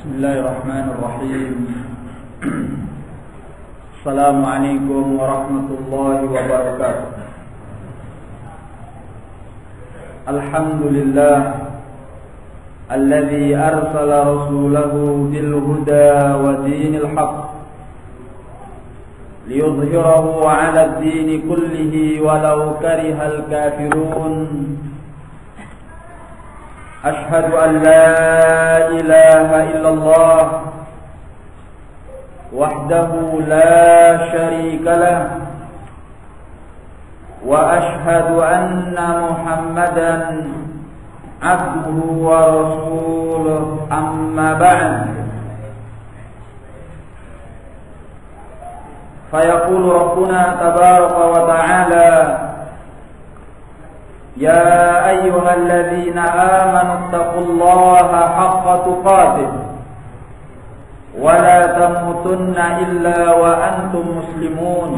Bismillahirrahmanirrahim. Assalamualaikum warahmatullahi wabarakatuh. Alhamdulillah alladzi arsala rasulahu bil huda wa dinil haqq liyudhhirahu 'ala ad-din kullihi walau karihal kafirun. أشهد أن لا إله إلا الله وحده لا شريك له وأشهد أن محمدا عبده ورسوله أما بعد فيقول ربنا تبارك وتعالى يا أيها الذين آمنوا اتقوا الله حق تقاته ولا تموتن إلا وأنتم مسلمون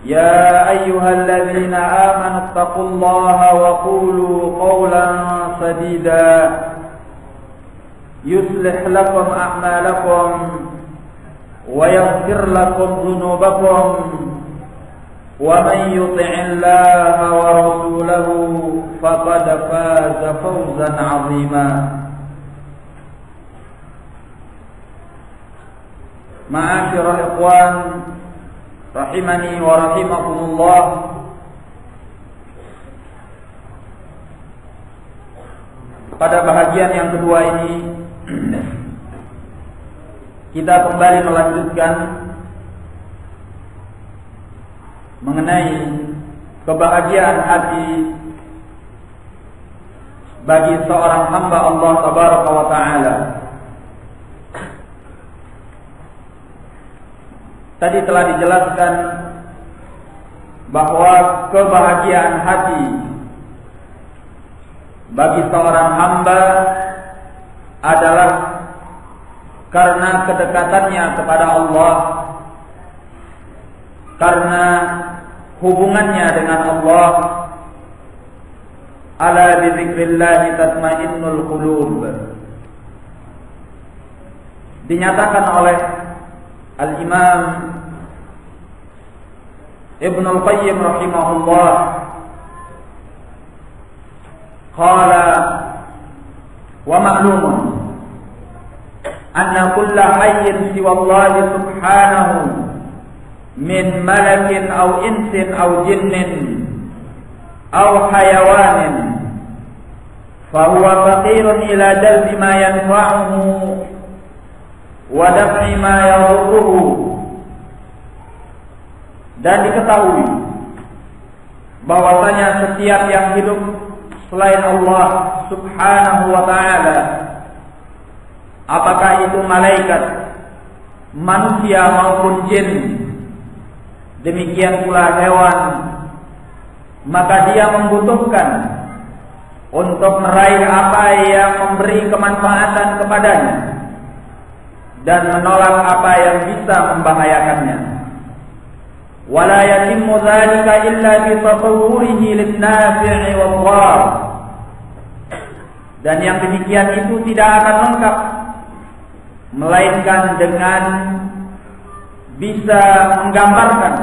يا أيها الذين آمنوا اتقوا الله وقولوا قولا سديدا يصلح لكم أعمالكم ويغفر لكم ذنوبكم ومن يطع الله ورسوله فقد فاز فوزا عظيما. Ma'asyiral ikhwan rahimani wa rahimakumullah. Pada bahagian yang kedua ini kita kembali melanjutkan mengenai kebahagiaan hati bagi seorang hamba Allah tabaraka wa ta'ala. Tadi telah dijelaskan bahwa kebahagiaan hati bagi seorang hamba adalah karena kedekatannya kepada Allah, karena hubungannya dengan Allah. Ala bi dzikrillah tatmainnul qulub. Dinyatakan oleh Al-Imam Ibnu Al-Qayyim rahimahullah, qala wa ma'lumun anna kulla hayyin siwa Allah subhanahu min malakin aw insin aw jinnin aw hayawanin fahuwa faqirun ila jalbi ma yanfa'uhu wa daf'i ma yadurruhu. Dan diketahui bahwasanya setiap yang hidup selain Allah subhanahu wa ta'ala, apakah itu malaikat, manusia maupun jin, demikian pula hewan, maka dia membutuhkan untuk meraih apa yang memberi kemanfaatan kepadanya dan menolak apa yang bisa membahayakannya. Wala yatimmu dzalika illa bi tatawwurihi lin-nafi'i wad-dhar. Dan yang demikian itu tidak akan lengkap melainkan dengan bisa menggambarkan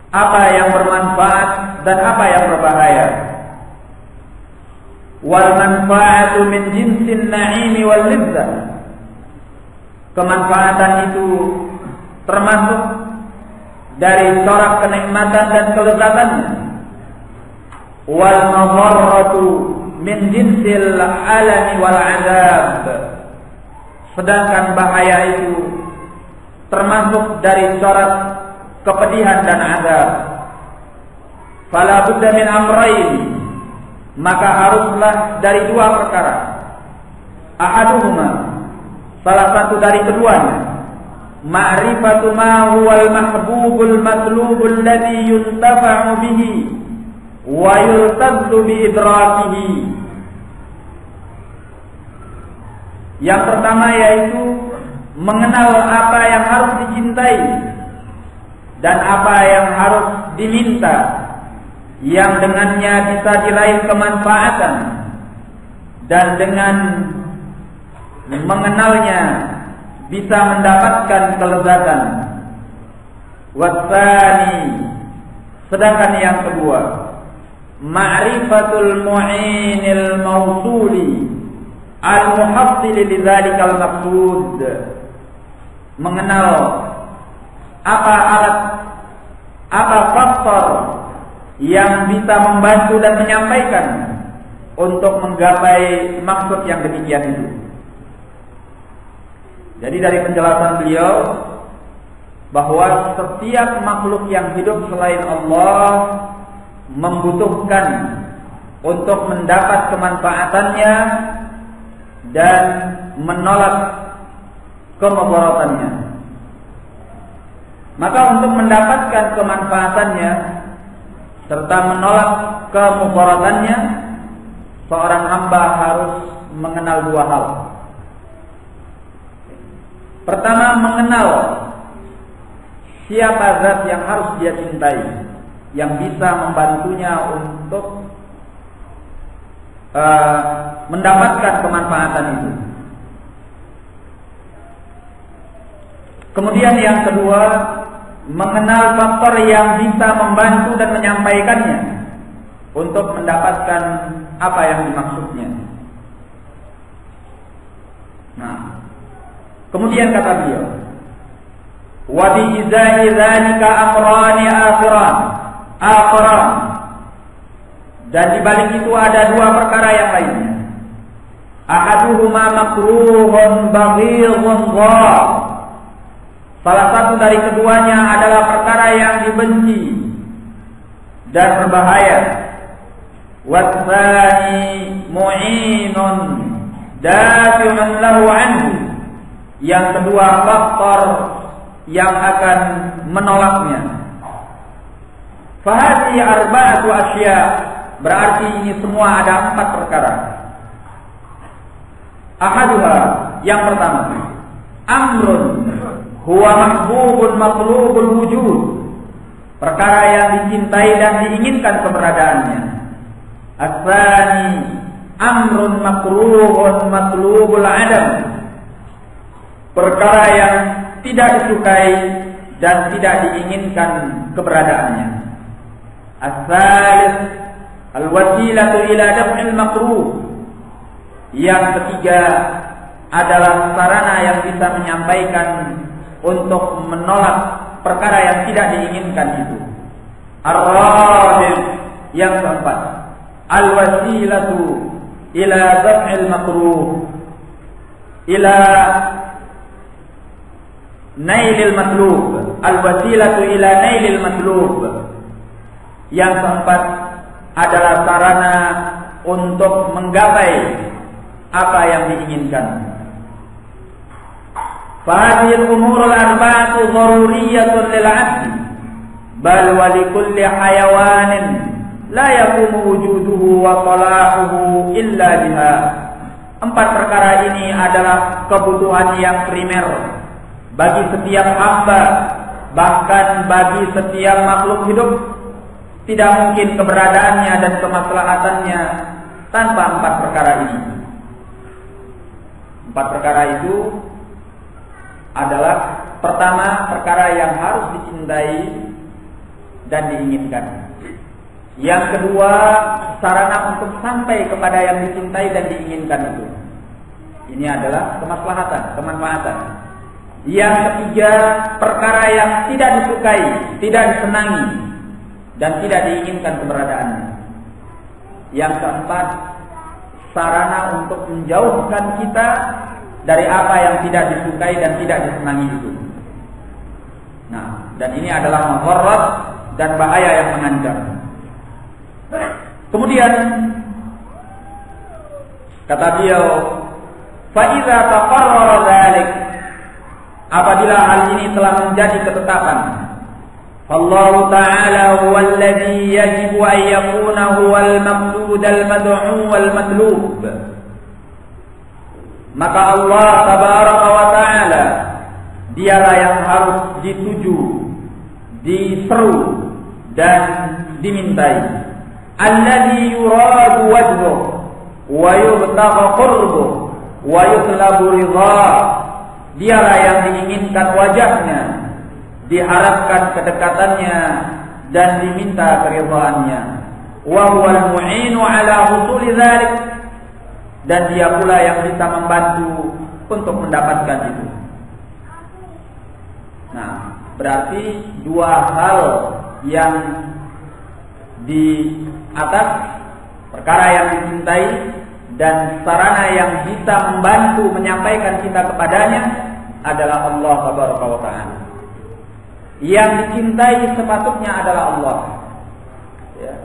apa yang bermanfaat dan apa yang berbahaya. Wal manfaatu min jinsin na'imi wal lizzah. Kemanfaatan itu termasuk dari corak kenikmatan dan kelezatannya. Wal madarratu min jinsil alami wal azab. Sedangkan bahaya itu termasuk dari corak kepedihan dan azab. Fala budda min amrayn, maka haruslah dari dua perkara. Ahaduhuma, salah satu dari keduanya, ma'rifatu ma huwal mahbubul matlubul ladzi yuntafa'u bihi wa yultaddu bi idrakihi. Yang pertama yaitu mengenal apa yang harus dicintai dan apa yang harus diminta, yang dengannya bisa diraih kemanfaatan dan dengan mengenalnya bisa mendapatkan kelezatan. Wasani, sedangkan yang kedua, ma'rifatul mu'inil mausuli al-muhassil lidzalikal maqsud, mengenal apa alat, apa faktor yang bisa membantu dan menyampaikan untuk menggapai maksud yang demikian itu. Jadi dari penjelasan beliau bahwa setiap makhluk yang hidup selain Allah membutuhkan untuk mendapat kemanfaatannya dan menolak kemudaratannya. Maka untuk mendapatkan kemanfaatannya serta menolak kemudaratannya, seorang hamba harus mengenal dua hal. Pertama, mengenal siapa zat yang harus dia cintai, yang bisa membantunya untuk mendapatkan kemanfaatan itu. Kemudian yang kedua, mengenal faktor yang bisa membantu dan menyampaikannya untuk mendapatkan apa yang dimaksudnya. Nah, kemudian kata beliau, wa bi izai dzalika amrani akhiran, dan di balik itu ada dua perkara yang lainnya. Ahaduhuma makruhun baghidhun dhar, salah satu dari keduanya adalah perkara yang dibenci dan berbahaya. Watsani mu'inun dafi'un lahu anhu, yang kedua faktor yang akan menolaknya. Fahadi arba'atu asya, berarti ini semua ada 4 perkara. Ahaduha, yang pertama, amrun huwa mahbubun matlubul wujud, perkara yang dicintai dan diinginkan keberadaannya. As-tsani amrun makruhun matlubul adam, perkara yang tidak disukai dan tidak diinginkan keberadaannya. As-tsalits al-wasilatu ila daf'il makruh, yang ketiga adalah sarana yang bisa menyampaikan untuk menolak perkara yang tidak diinginkan itu. Ar-rabi', yang keempat, al-wasilatu ila daf'il makruh ila nailil matlub, al-wasilatu ila nailil matlub, yang keempat adalah sarana untuk menggapai apa yang diinginkan. Fahadhil umurul arba'atu dharuriyyatun lil 'abdi, bal wa likulli hayawanin la yaqumu wujuduhu wa salahuhu illa biha. 4 perkara ini adalah kebutuhan yang primer bagi setiap hamba, bahkan bagi setiap makhluk hidup. Tidak mungkin keberadaannya dan kemaslahatannya tanpa 4 perkara ini. 4 perkara itu adalah, pertama, perkara yang harus dicintai dan diinginkan. Yang kedua, sarana untuk sampai kepada yang dicintai dan diinginkan itu. Ini adalah kemaslahatan, kemanfaatan. Yang ketiga, perkara yang tidak disukai, tidak disenangi, dan tidak diinginkan keberadaannya. Yang keempat, sarana untuk menjauhkan kita dari apa yang tidak disukai dan tidak disenangi itu. Nah, dan ini adalah muharrat dan bahaya yang mengancam. Kemudian kata beliau, fa idza taqarrara dzalik, apabila hal ini telah menjadi ketetapan, Allah Ta'ala huwal ladzi yajibu an yakuna huwal maqsud al-mad'u wal matlub, maka Allah Tabaraka wa Ta'ala dialah yang harus dituju, diseru dan dimintai. Alladzi yuradu wajhuh, wa yubtagha qurbuh wa yutlabu ridha. Dialah yang diinginkan wajahnya, diharapkan kedekatannya dan diminta keridhaannya. Wa huwal mu'inu ala husuli dzalik, dan dia pula yang bisa membantu untuk mendapatkan itu. Nah, berarti dua hal yang di atas, perkara yang dicintai dan sarana yang bisa membantu menyampaikan kita kepadanya adalah Allah Tabaraka wa Ta'ala. Yang dicintai sepatutnya adalah Allah, ya.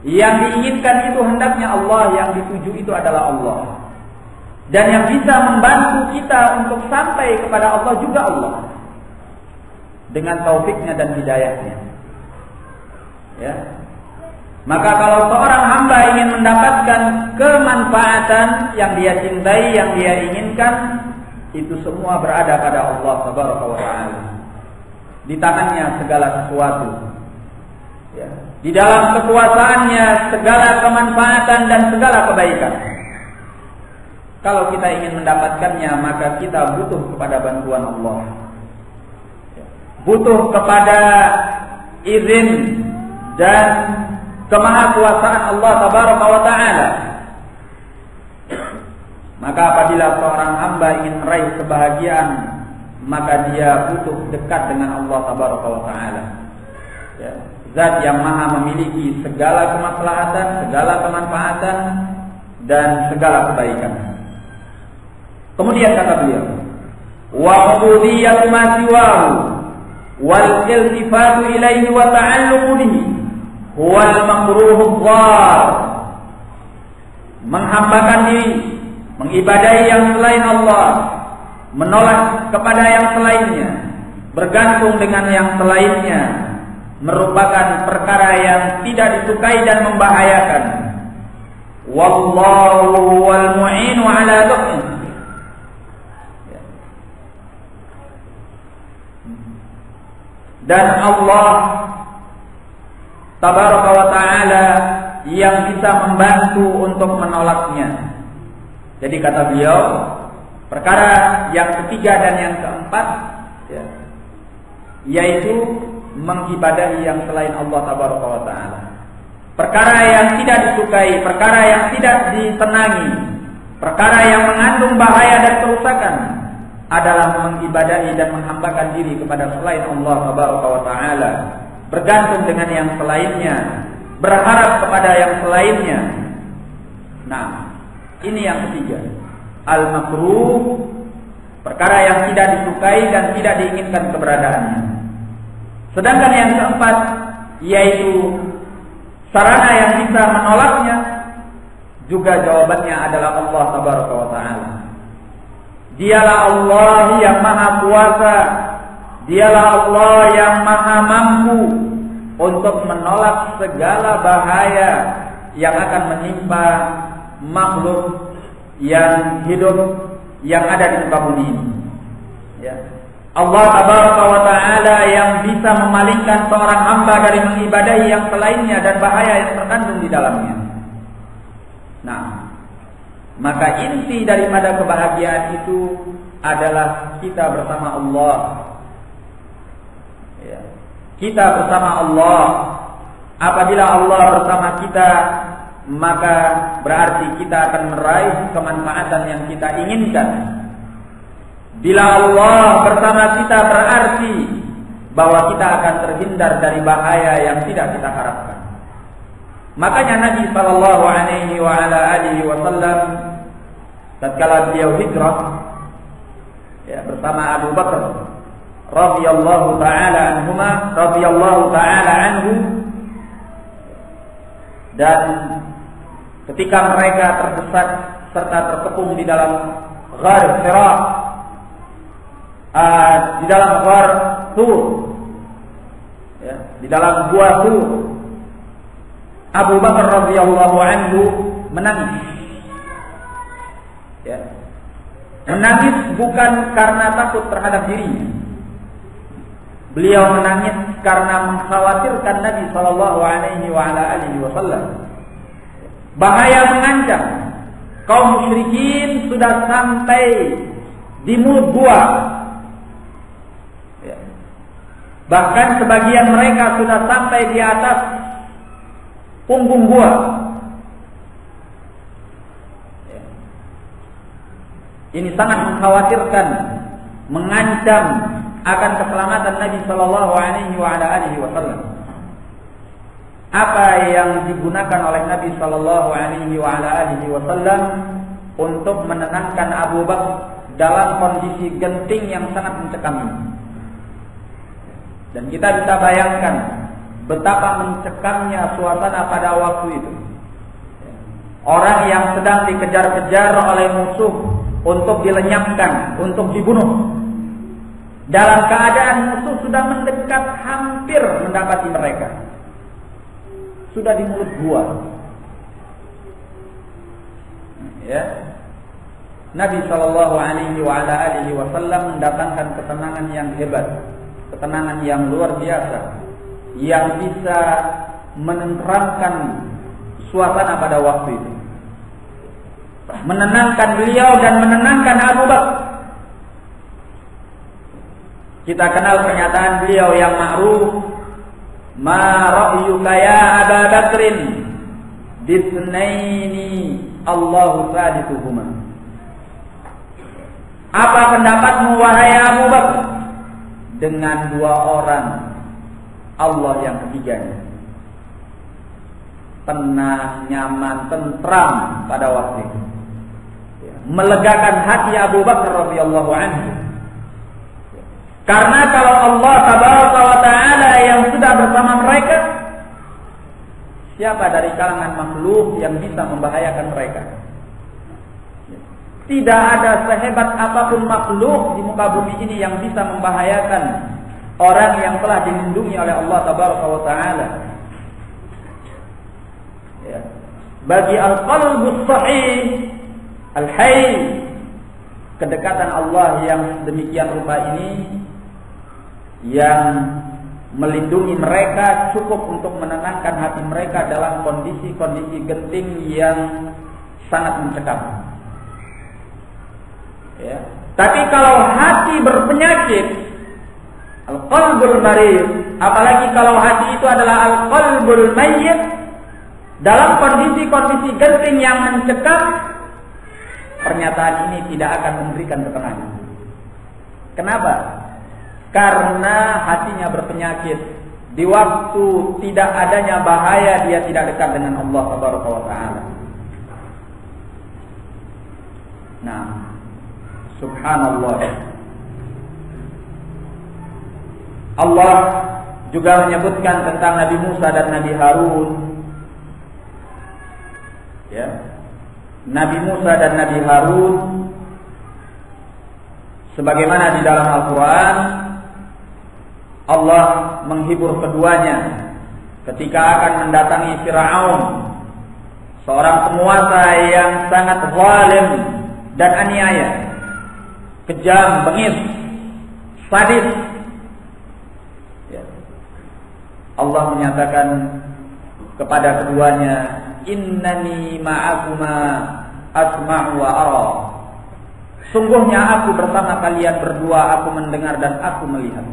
Yang diinginkan itu hendaknya Allah, yang dituju itu adalah Allah. Dan yang bisa membantu kita untuk sampai kepada Allah juga Allah, dengan taufiknya dan hidayahnya, ya. Maka kalau seorang hamba ingin mendapatkan kemanfaatan yang dia cintai, yang dia inginkan, itu semua berada pada Allah Tabaraka wa Ta'ala. Di tangannya segala sesuatu, ya. Di dalam kekuasaannya segala kemanfaatan dan segala kebaikan. Kalau kita ingin mendapatkannya, maka kita butuh kepada bantuan Allah, butuh kepada izin dan kemahakuasaan Allah Tabaraka wa Ta'ala. Maka apabila seorang hamba ingin meraih kebahagiaan, maka dia butuh dekat dengan Allah Tabaraka wa Ta'ala, ya. Zat yang maha memiliki segala kemaslahatan, segala kemanfaatan dan segala kebaikan. Kemudian kata beliau, wa ubudiyatu ma siwahu wal iltifatu ilaihi wa ta'alluqu bihi huwal makruhu dhar. Menghambakan diri, mengibadahi yang selain Allah, menolak kepada yang selainnya, bergantung dengan yang selainnya, merupakan perkara yang tidak disukai dan membahayakan. Wallahu wal mu'inu ala dhukmi. Dan Allah Tabaraka wa Ta'ala yang bisa membantu untuk menolaknya. Jadi kata beliau, perkara yang ketiga dan yang keempat, ya, yaitu mengibadahi yang selain Allah Tabaraka wa Ta'ala. Perkara yang tidak disukai, perkara yang tidak disenangi, perkara yang mengandung bahaya dan kerusakan adalah mengibadahi dan menghambakan diri kepada selain Allah Tabaraka wa Ta'ala, bergantung dengan yang selainnya, berharap kepada yang selainnya. Nah, ini yang ketiga, al-makruh, perkara yang tidak disukai dan tidak diinginkan keberadaannya. Sedangkan yang keempat, yaitu sarana yang bisa menolaknya, juga jawabannya adalah Allah Tabaraka wa Ta'ala. Dialah Allah yang maha kuasa, dialah Allah yang maha mampu untuk menolak segala bahaya yang akan menimpa makhluk yang hidup yang ada di muka bumi ini, ya. Allah Tabaraka wa Ta'ala yang bisa memalingkan seorang hamba dari mengibadahi yang selainnya dan bahaya yang terkandung di dalamnya. Nah, maka inti daripada kebahagiaan itu adalah kita bersama Allah, ya. Kita bersama Allah. Apabila Allah bersama kita, maka berarti kita akan meraih kemanfaatan yang kita inginkan. Bila Allah bersama kita, berarti bahwa kita akan terhindar dari bahaya yang tidak kita harapkan. Makanya Nabi sallallahu alaihi wa ala alihi wasallam tatkala beliau hijrah, ya, bersama Abu Bakar radhiyallahu taala anhuma, radhiyallahu taala anhu, dan ketika mereka tersesat serta terkepung di dalam Ghar Hira, di dalam Ghar Tur, ya, di dalam gua Tur, Abu Bakar radhiyallahu anhu menangis, ya. Menangis bukan karena takut terhadap dirinya. Beliau menangis karena mengkhawatirkan Nabi sallallahu alaihi wa ala alihi wasallam. Bahaya mengancam kaum musyrikin sudah sampai di mulut gua. Ya. Bahkan sebagian mereka sudah sampai di atas punggung gua. Ya. Ini sangat mengkhawatirkan, mengancam akan keselamatan Nabi Shallallahu Alaihi Wasallam. Apa yang digunakan oleh Nabi Shallallahu Alaihi Wasallam untuk menenangkan Abu Bakar dalam kondisi genting yang sangat mencekam ini. Dan kita bisa bayangkan betapa mencekamnya suasana pada waktu itu. Orang yang sedang dikejar-kejar oleh musuh untuk dilenyapkan, untuk dibunuh. Dalam keadaan musuh sudah mendekat, hampir mendapati mereka. Sudah di mulut gua. Ya. Nabi Shallallahu Alaihi Wasallam mendatangkan ketenangan yang hebat, ketenangan yang luar biasa, yang bisa menenteramkan suasana pada waktu itu, menenangkan beliau dan menenangkan Abu Bakar. Kita kenal pernyataan beliau yang ma'ruf, ma ra'yuka ya Aba Bakrin bisnaini Allahu sadisuhuma. Apa pendapatmu wahai Abu Bakar dengan dua orang Allah yang ketiganya? Tenang, nyaman, tentram pada waktu itu, melegakan hati Abu Bakar radhiyallahu anhu. Karena kalau Allah tabaraka wa ta'ala yang sudah bersama mereka, siapa dari kalangan makhluk yang bisa membahayakan mereka? Tidak ada sehebat apapun makhluk di muka bumi ini yang bisa membahayakan orang yang telah dilindungi oleh Allah tabaraka wa ta'ala. Ya. Bagi al-qalbus sahih, al-hayy, kedekatan Allah yang demikian rupa ini yang melindungi mereka cukup untuk menenangkan hati mereka dalam kondisi-kondisi genting yang sangat mencekam. Ya. Tapi kalau hati berpenyakit, al-qalbul marid, apalagi kalau hati itu adalah al-qalbul mayyit, dalam kondisi-kondisi genting yang mencekam, pernyataan ini tidak akan memberikan ketenangan. Kenapa? Karena hatinya berpenyakit. Di waktu tidak adanya bahaya, dia tidak dekat dengan Allah tabaraka wa ta'ala. Nah, subhanallah, Allah juga menyebutkan tentang Nabi Musa dan Nabi Harun. Ya, Nabi Musa dan Nabi Harun, sebagaimana di dalam Al-Quran, Allah menghibur keduanya ketika akan mendatangi Fir'aun, seorang penguasa yang sangat zalim dan aniaya, kejam, bengis, sadis. Ya. Allah menyatakan kepada keduanya, innani ma'akuma asma'u wa ara. Sungguhnya aku bersama kalian berdua, aku mendengar dan aku melihat.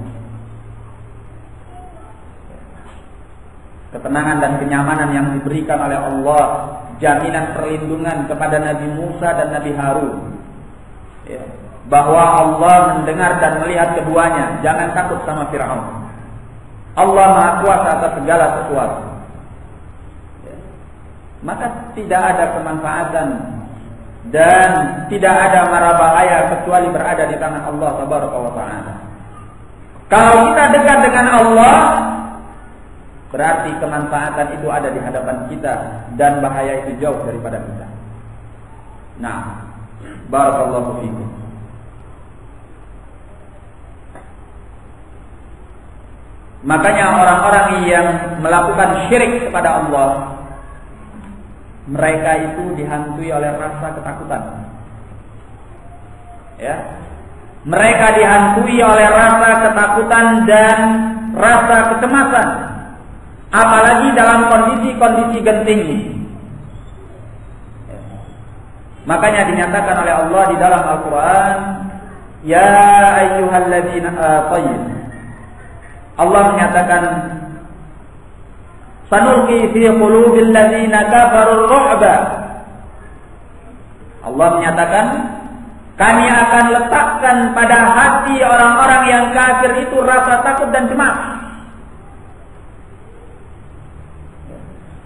Ketenangan dan kenyamanan yang diberikan oleh Allah, jaminan perlindungan kepada Nabi Musa dan Nabi Harun, ya, bahwa Allah mendengar dan melihat keduanya. Jangan takut sama Fir'aun. Allah Maha Kuasa atas segala sesuatu. Ya. Maka tidak ada kemanfaatan dan tidak ada mara bahaya kecuali berada di tangan Allah tabaraka wa ta'ala. Kalau kita dekat dengan Allah, berarti kemanfaatan itu ada di hadapan kita dan bahaya itu jauh daripada kita. Nah, barakallahu fiikum. Makanya orang-orang yang melakukan syirik kepada Allah, mereka itu dihantui oleh rasa ketakutan. Ya. Mereka dihantui oleh rasa ketakutan dan rasa kecemasan, apalagi dalam kondisi-kondisi genting. Makanya dinyatakan oleh Allah di dalam Al-Quran, ya ayyuhalladzina tayyib. Allah menyatakan, sanulqi fi qulubil ladzina kafaru ru'ba. Allah menyatakan, kami akan letakkan pada hati orang-orang yang kafir itu rasa takut dan cemas.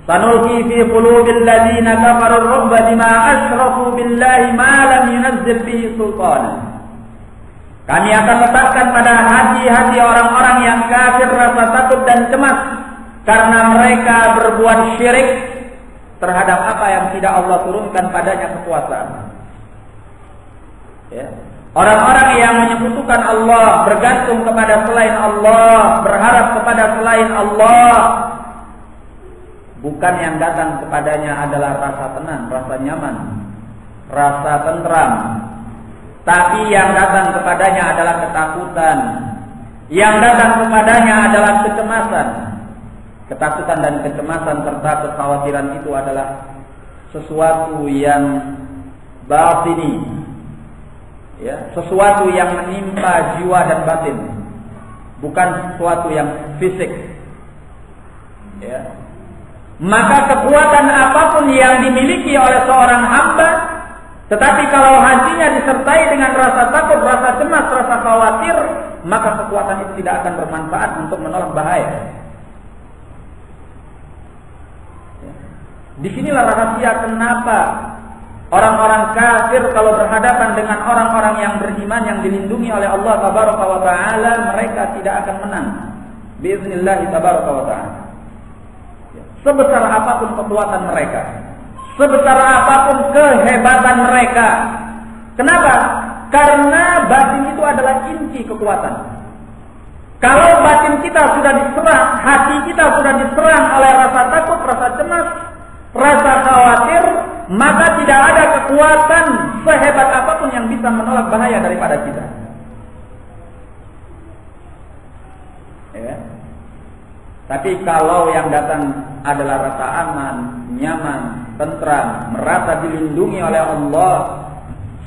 Sanulqi fi qulubil ladzina kafaru ru'ba bima asyraku billahi ma lam yunzil bihi sultanan. Kami akan letakkan pada hati-hati orang-orang yang kafir rasa takut dan cemas karena mereka berbuat syirik terhadap apa yang tidak Allah turunkan padanya kekuasaan. Ya. Orang-orang yang menyekutukan Allah, bergantung kepada selain Allah, berharap kepada selain Allah, bukan yang datang kepadanya adalah rasa tenang, rasa nyaman, rasa tentram, tapi yang datang kepadanya adalah ketakutan. Yang datang kepadanya adalah kecemasan. Ketakutan dan kecemasan serta kekhawatiran itu adalah sesuatu yang batini, ya, sesuatu yang menimpa jiwa dan batin, bukan sesuatu yang fisik. Ya. Maka kekuatan apapun yang dimiliki oleh seorang hamba, tetapi kalau hatinya disertai dengan rasa takut, rasa cemas, rasa khawatir, maka kekuatan itu tidak akan bermanfaat untuk menolak bahaya. Disinilah rahasia kenapa orang-orang kafir kalau berhadapan dengan orang-orang yang beriman yang dilindungi oleh Allah Tabaraka wa Ta'ala, mereka tidak akan menang biiznillah Tabaraka wa Ta'ala. Sebesar apapun kekuatan mereka, sebesar apapun kehebatan mereka. Kenapa? Karena batin itu adalah inti kekuatan. Kalau batin kita sudah diserang, hati kita sudah diserang oleh rasa takut, rasa cemas, rasa khawatir, maka tidak ada kekuatan sehebat apapun yang bisa menolak bahaya daripada kita. Ya. Tapi kalau yang datang adalah rasa aman, nyaman, tentram, merasa dilindungi oleh Allah,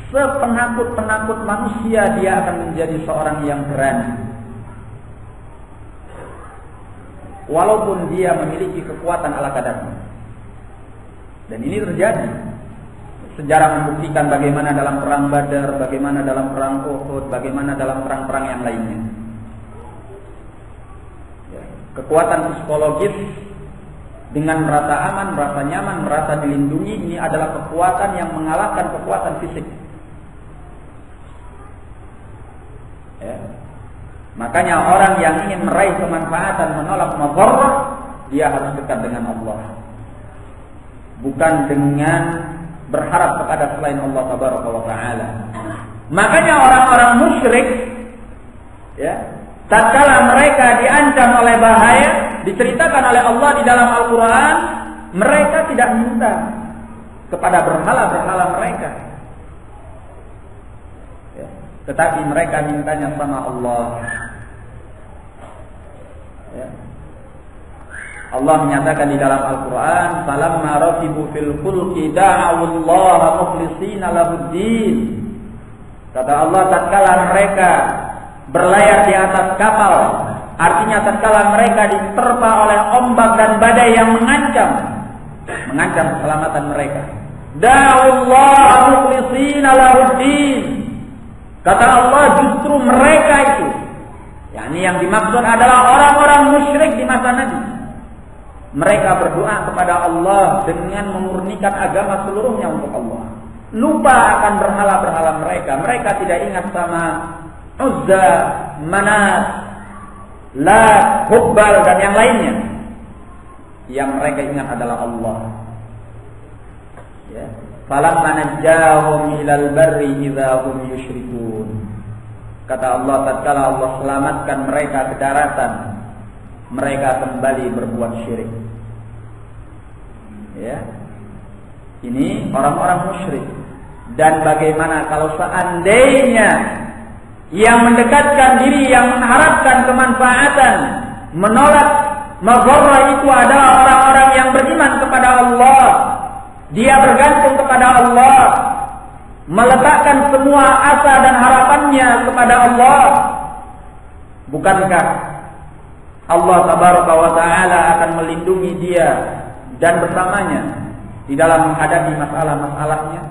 sepenakut-penakut manusia dia akan menjadi seorang yang berani. Walaupun dia memiliki kekuatan ala kadarnya. Dan ini terjadi. Sejarah membuktikan bagaimana dalam perang Badar, bagaimana dalam perang Uhud, bagaimana dalam perang-perang yang lainnya. Kekuatan psikologis dengan merasa aman, merasa nyaman, merasa dilindungi, ini adalah kekuatan yang mengalahkan kekuatan fisik. Ya. Makanya orang yang ingin meraih kemanfaatan, menolak madharah, dia harus dekat dengan Allah, bukan dengan berharap kepada selain Allah Tabaraka wa Ta'ala. Makanya orang-orang musyrik, ya, tatkala mereka diancam oleh bahaya, diceritakan oleh Allah di dalam Al-Quran, mereka tidak minta kepada berhala-berhala mereka, ya, tetapi mereka mintanya sama Allah. Ya. Allah menyatakan di dalam Al-Quran, falamma rakibu fil fulki da'awullaha mukhlishina lahuddin. Kata Allah, tatkala mereka berlayar di atas kapal, artinya tatkala mereka diterpa oleh ombak dan badai yang mengancam keselamatan mereka, da'awullaha mukhlishina lahuddin. Kata Allah, justru mereka itu, yakni yang dimaksud adalah orang-orang musyrik di masa Nabi. Mereka berdoa kepada Allah dengan memurnikan agama seluruhnya untuk Allah. Lupa akan berhala-berhala mereka. Mereka tidak ingat sama Uzza, Manat, Lat, Hubbal dan yang lainnya. Yang mereka ingat adalah Allah. Ya. Falamma najjahum ilal barri idza hum yusyrikun. Kata Allah, tatkala Allah selamatkan mereka ke daratan, mereka kembali berbuat syirik. Ya. Ini orang-orang musyrik. Dan bagaimana kalau seandainya yang mendekatkan diri, yang mengharapkan kemanfaatan, menolak madharah itu adalah orang-orang yang beriman kepada Allah. Dia bergantung kepada Allah. meletakkan semua asa dan harapannya kepada Allah, bukankah Allah tabaraka wa ta'ala akan melindungi dia dan bersamanya di dalam menghadapi masalah-masalahnya?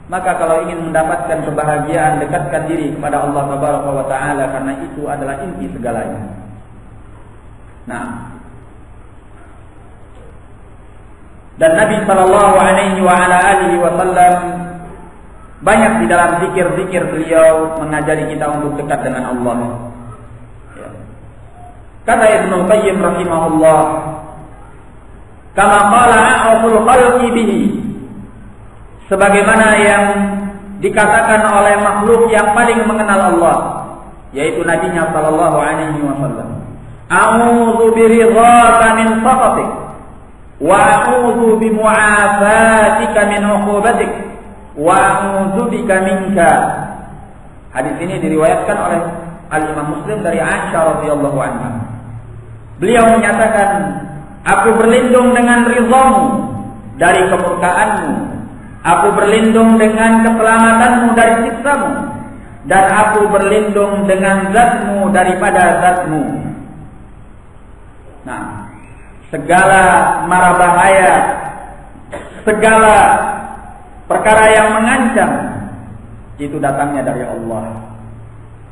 Maka kalau ingin mendapatkan kebahagiaan, dekatkan diri kepada Allah tabaraka wa ta'ala, karena itu adalah inti segalanya. Nah, dan Nabi sallallahu alaihi wa ala alihi wasallam banyak di dalam zikir-zikir beliau mengajari kita untuk dekat dengan Allah. Ya. Kata Ibnu Qayyim rahimahullah, kama qala a'raful khalqi bihi, sebagaimana yang dikatakan oleh makhluk yang paling mengenal Allah, yaitu Nabi-Nya sallallahu alaihi wasallam. A'udzu biridhaka min sakhatik wa a'udzu bimu'afatika min 'uqubatik wa a'udzu bika minka. Hadis ini diriwayatkan oleh Al-Imam Muslim dari Aisyah radhiyallahu anha. Beliau menyatakan, aku berlindung dengan ridhamu dari kemurkaanmu, aku berlindung dengan keselamatanmu dari siksamu, dan aku berlindung dengan zatmu daripada zatmu. Nah, segala mara bahaya, segala perkara yang mengancam, itu datangnya dari Allah.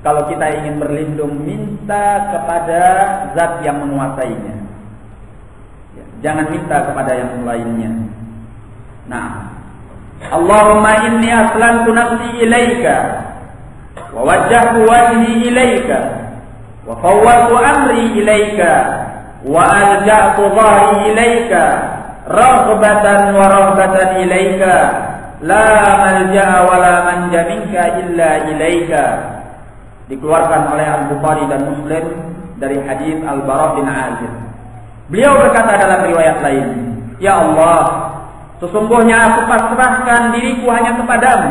Kalau kita ingin berlindung, minta kepada zat yang menguasainya, jangan minta kepada yang lainnya. Nah, Allahumma inni aslamtu nafsi ilaika wa wajjahtu wajhi ilaika wa fawwadtu amri ilaika wa alja'tu dhahri ilaika raghbatan wa rahbatan ilaika la malja'a wa la manja minka illa ilaika. Dikeluarkan oleh Al-Bukhari dan Muslim dari hadis Al-Bara bin Azib. Beliau berkata dalam riwayat lain, ya Allah, sesungguhnya aku pasrahkan diriku hanya kepadamu,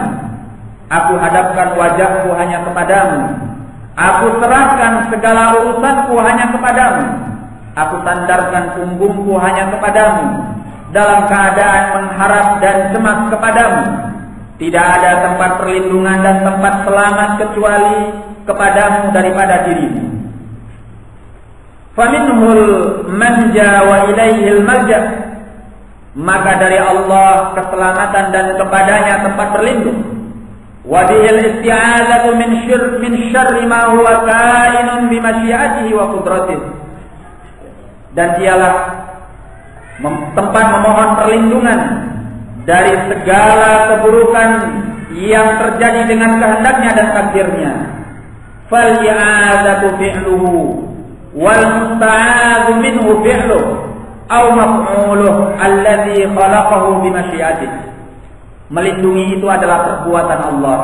aku hadapkan wajahku hanya kepadamu, aku serahkan segala urusanku hanya kepadamu, aku sandarkan punggungku hanya kepadamu, dalam keadaan mengharap dan cemas kepadamu. Tidak ada tempat perlindungan dan tempat selamat kecuali kepadamu daripada dirimu. Faminhul manja wa ilaihil malja, maka dari Allah keselamatan dan kepadanya tempat berlindung. Wa bihil isti'adzatu min syarri ma huwa kainun bi masyiatihi wa qudratihi, dan dialah tempat memohon perlindungan dari segala keburukan yang terjadi dengan kehendaknya dan takdirnya. Fal i'adzatu fi'luhu wal musta'adzu minhu fi'luhu aw maf'uluhu alladzi khalaqahu bi masyiatihi. Melindungi itu adalah perbuatan Allah.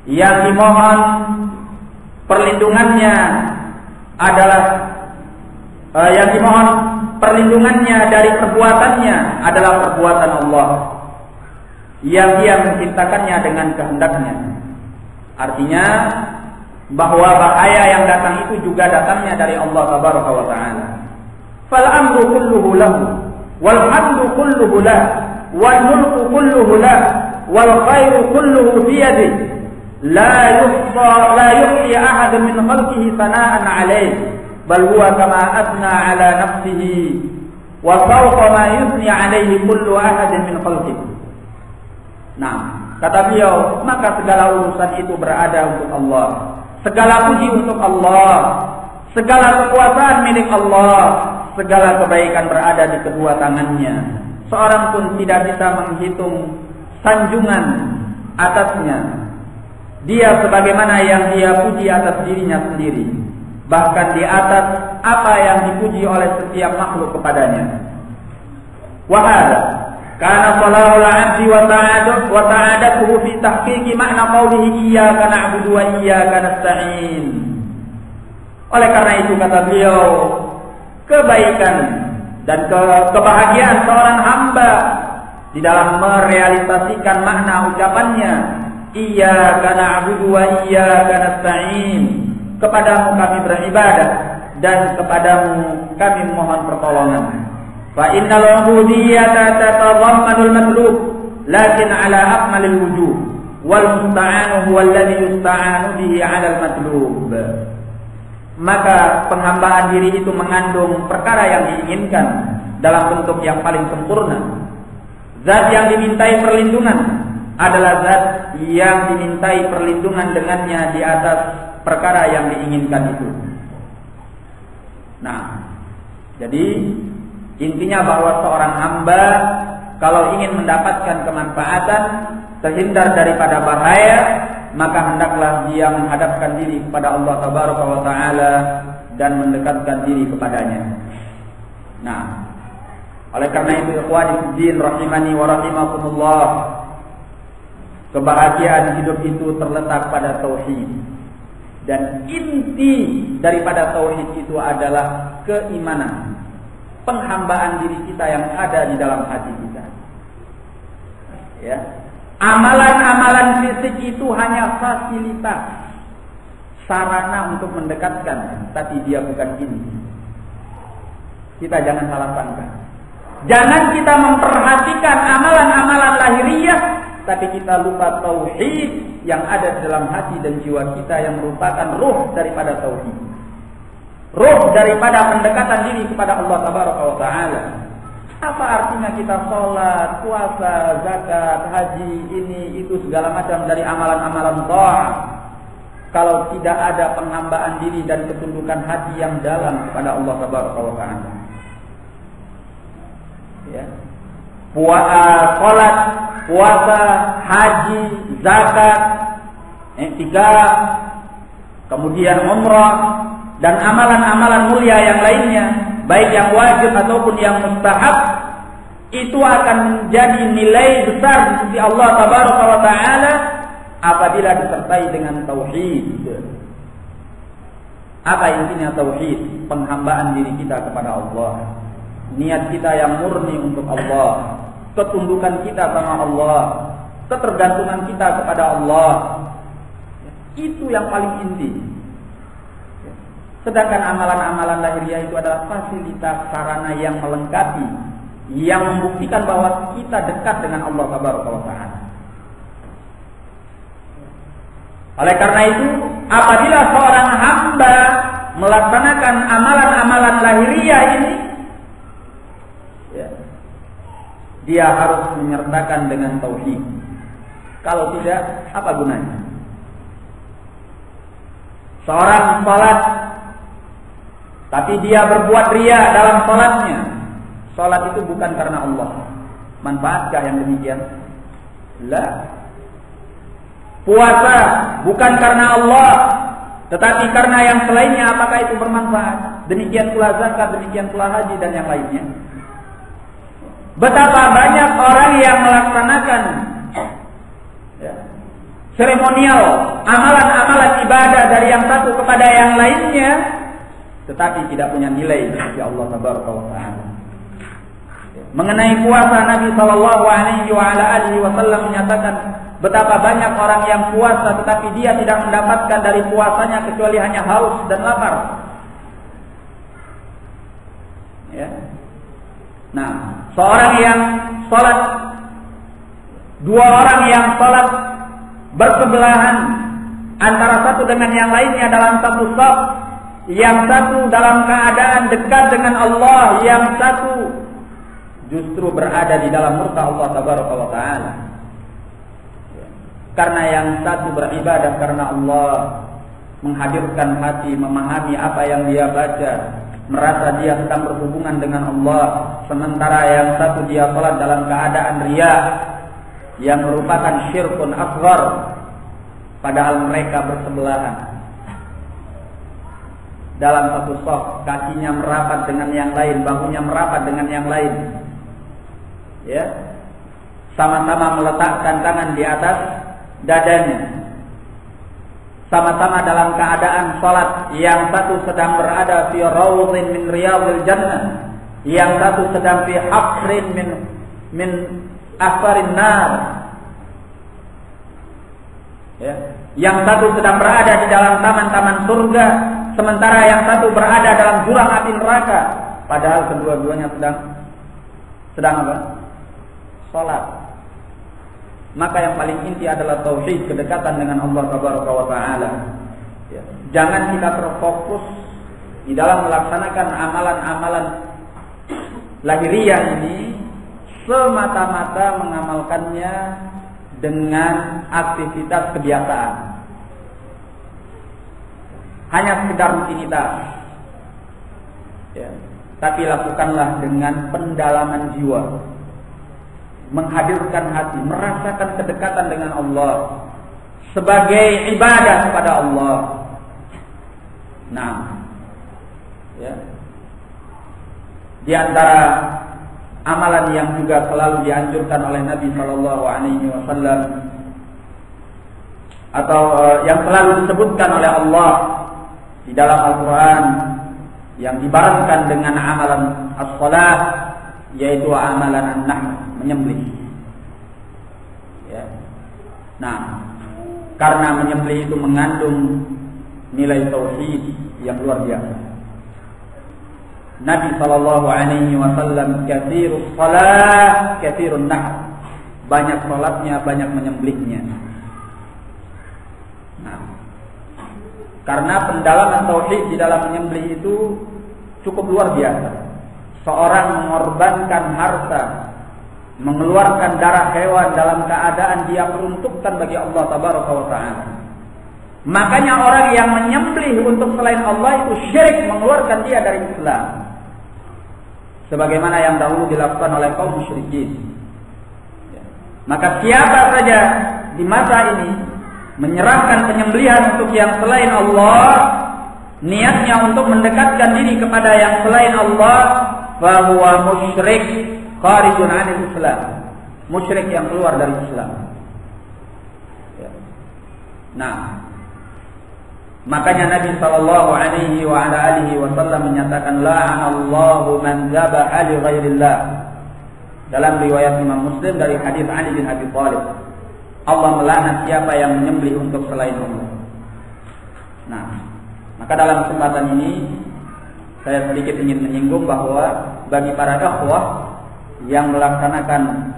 Yang dimohon perlindungannya adalah dari perbuatannya adalah perbuatan Allah yang dia menciptakannya dengan kehendaknya. Artinya bahwa bahaya yang datang itu juga datangnya dari Allah tabaraka wa ta'ala. Fal amru kulluhu lahu wal hamdu kulluhu lahu wal mulku kulluhu lahu wal khairu kulluhu fi yadihi la yuhsi ahadun min khalqihi sana'an 'alayhi bal huwa kama athna 'ala nafsihi wa fawqa ma yusni 'alayhi kullu ahadin min khalqihi. Nah, kata beliau, maka segala urusan itu berada untuk Allah, segala puji untuk Allah, segala kekuasaan milik Allah, segala kebaikan berada di kedua tangannya. Seorang pun tidak bisa menghitung sanjungan atasnya. Dia sebagaimana yang dia puji atas dirinya sendiri, bahkan di atas apa yang dipuji oleh setiap makhluk kepadanya. Wahada karena salahul abdi wa ta'adatuhu fi tahqiqi makna qawlihi iyyaka na'budu wa iyyaka nasta'in. Oleh karena itu kata beliau, kebaikan dan kebahagiaan seorang hamba di dalam merealisasikan makna ucapannya iyyaka na'budu wa iyyaka nasta'in, kepadamu kami beribadah dan kepadamu kami mohon pertolongan. Fa innal ubudiyyata tatadhammanul matlub lakin ala akmalil wujuh wal musta'anu huwa alladhi yusta'anu bihi 'ala al-matlub. Maka penghambaan diri itu mengandung perkara yang diinginkan dalam bentuk yang paling sempurna. Zat yang dimintai perlindungan adalah zat yang dimintai perlindungan dengannya di atas perkara yang diinginkan itu. Nah, jadi intinya bahwa seorang hamba kalau ingin mendapatkan kemanfaatan, terhindar daripada bahaya, maka hendaklah dia menghadapkan diri kepada Allah Tabaraka wa Ta'ala dan mendekatkan diri kepadanya. Nah, oleh karena itu ikhwani fiddin rahimani wa rahimakumullah, kebahagiaan hidup itu terletak pada tauhid. Dan inti daripada tauhid itu adalah keimanan, penghambaan diri kita yang ada di dalam hati kita. Ya. Amalan-amalan fisik itu hanya fasilitas, sarana untuk mendekatkan, tapi dia bukan ini. Kita jangan salah sangka. Jangan kita memperhatikan amalan-amalan lahiriah, tapi kita lupa tauhid yang ada di dalam hati dan jiwa kita yang merupakan ruh daripada tauhid. Ruh daripada pendekatan diri kepada Allah Tabaraka wa Ta'ala. Apa artinya kita sholat, puasa, zakat, haji, ini, itu segala macam dari amalan-amalan ta'ah, kalau tidak ada penghambaan diri dan ketundukan hati yang dalam kepada Allah Tabaraka wa Ta'ala. Ya. Sholat, puasa, haji, zakat, i'tikaf, kemudian umrah, dan amalan-amalan mulia yang lainnya, baik yang wajib ataupun yang mustahab, itu akan menjadi nilai besar di sisi Allah Tabaraka wa Ta'ala apabila disertai dengan tauhid. Apa intinya tauhid? Penghambaan diri kita kepada Allah, niat kita yang murni untuk Allah, ketundukan kita sama Allah, ketergantungan kita kepada Allah. Itu yang paling inti. Sedangkan amalan-amalan lahiriah itu adalah fasilitas sarana yang melengkapi, yang membuktikan bahwa kita dekat dengan Allah Tabaraka wa Ta'ala. Oleh karena itu, apabila seorang hamba melaksanakan amalan-amalan lahiriah ini, ya, dia harus menyertakan dengan tauhid. Kalau tidak, apa gunanya? Seorang salat tapi dia berbuat riya dalam salatnya, salat itu bukan karena Allah. Manfaatkah yang demikian? La. Puasa bukan karena Allah, tetapi karena yang selainnya, apakah itu bermanfaat? Demikian pula zakat, demikian pula haji dan yang lainnya. Betapa banyak orang yang melaksanakan seremonial, amalan-amalan ibadah dari yang satu kepada yang lainnya, tetapi tidak punya nilai dari Allah Tabaraka wa Ta'ala. Mengenai puasa, Nabi Sallallahu Alaihi Wasallam menyatakan betapa banyak orang yang puasa tetapi dia tidak mendapatkan dari puasanya kecuali hanya haus dan lapar. Ya. Nah, seorang yang sholat, dua orang yang sholat bersebelahan, antara satu dengan yang lainnya dalam satu shaf, yang satu dalam keadaan dekat dengan Allah, yang satu justru berada di dalam murka Allah Tabaraka wa Ta'ala. Karena yang satu beribadah karena Allah, menghadirkan hati, memahami apa yang dia baca, merasa dia sedang berhubungan dengan Allah. Sementara yang satu dia salat dalam keadaan riya, yang merupakan syirkun asghar, padahal mereka bersebelahan dalam satu shaf, kakinya merapat dengan yang lain, bahunya merapat dengan yang lain. Ya. Sama-sama meletakkan tangan di atas dadanya. Sama-sama dalam keadaan salat, yang satu sedang berada fi rawdhin min riyadil jannah, yang satu sedang fi hafrin min asfarin nar. Ya. Yang satu sedang berada di dalam taman-taman surga, sementara yang satu berada dalam jurang api neraka. Padahal kedua-duanya sedang apa? Salat. maka yang paling inti adalah tauhid, kedekatan dengan Allah Tabaraka wa Ta'ala. Ya. Jangan kita terfokus di dalam melaksanakan amalan-amalan lahiriah ini semata-mata mengamalkannya dengan aktivitas kebiasaan, hanya sekedar rutinitas. Ya. Tapi lakukanlah dengan pendalaman jiwa, menghadirkan hati, merasakan kedekatan dengan Allah sebagai ibadah kepada Allah. Nah, ya. Di antara amalan yang juga selalu dianjurkan oleh Nabi Shallallahu Alaihi Wasallam atau yang selalu disebutkan oleh Allah di dalam Al-Quran, yang dibarengkan dengan amalan as-salat, yaitu amalan an-nahr, menyembelih. Ya. Nah, karena menyembelih itu mengandung nilai tauhid yang luar biasa. Nabi Shallallahu Alaihi Wasallam katsirus salat, katsirun nahr, banyak salatnya, banyak menyembelihnya. Nah, karena pendalaman tauhid di dalam menyembelih itu cukup luar biasa. Seorang mengorbankan harta, mengeluarkan darah hewan dalam keadaan dia peruntukkan bagi Allah Tabaraka wa Ta'ala. Makanya orang yang menyembelih untuk selain Allah itu syirik, mengeluarkan dia dari Islam, sebagaimana yang dahulu dilakukan oleh kaum musyrikin. Maka siapa saja di masa ini menyerahkan penyembelihan untuk yang selain Allah, niatnya untuk mendekatkan diri kepada yang selain Allah, fahuwa musyrik kharijun 'anil Islam, musyrik yang keluar dari Islam. Nah, makanya Nabi sallallahu alaihi wa ala alihi wasallam menyatakan la'anallahu man dzabaha li ghairillah. Dalam riwayat Imam Muslim dari hadis Ali bin Abi Thalib, Allah melaknat siapa yang menyembelih untuk selain Allah. Nah, maka dalam kesempatan ini saya sedikit ingin menyinggung bahwa bagi para ikhwah yang melaksanakan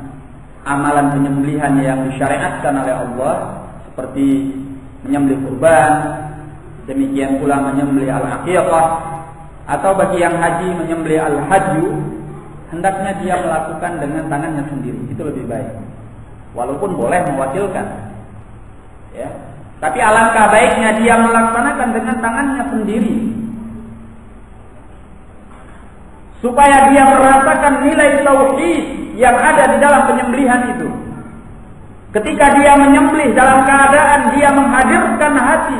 amalan penyembelihan yang disyariatkan oleh Allah, seperti menyembelih kurban, demikian pula menyembelih al-aqiqah, atau bagi yang haji menyembelih al-hajju, hendaknya dia melakukan dengan tangannya sendiri, itu lebih baik. Walaupun boleh mewakilkan, ya, tapi alangkah baiknya dia melaksanakan dengan tangannya sendiri, supaya dia merasakan nilai tauhid yang ada di dalam penyembelihan itu. Ketika dia menyembelih dalam keadaan dia menghadirkan hati,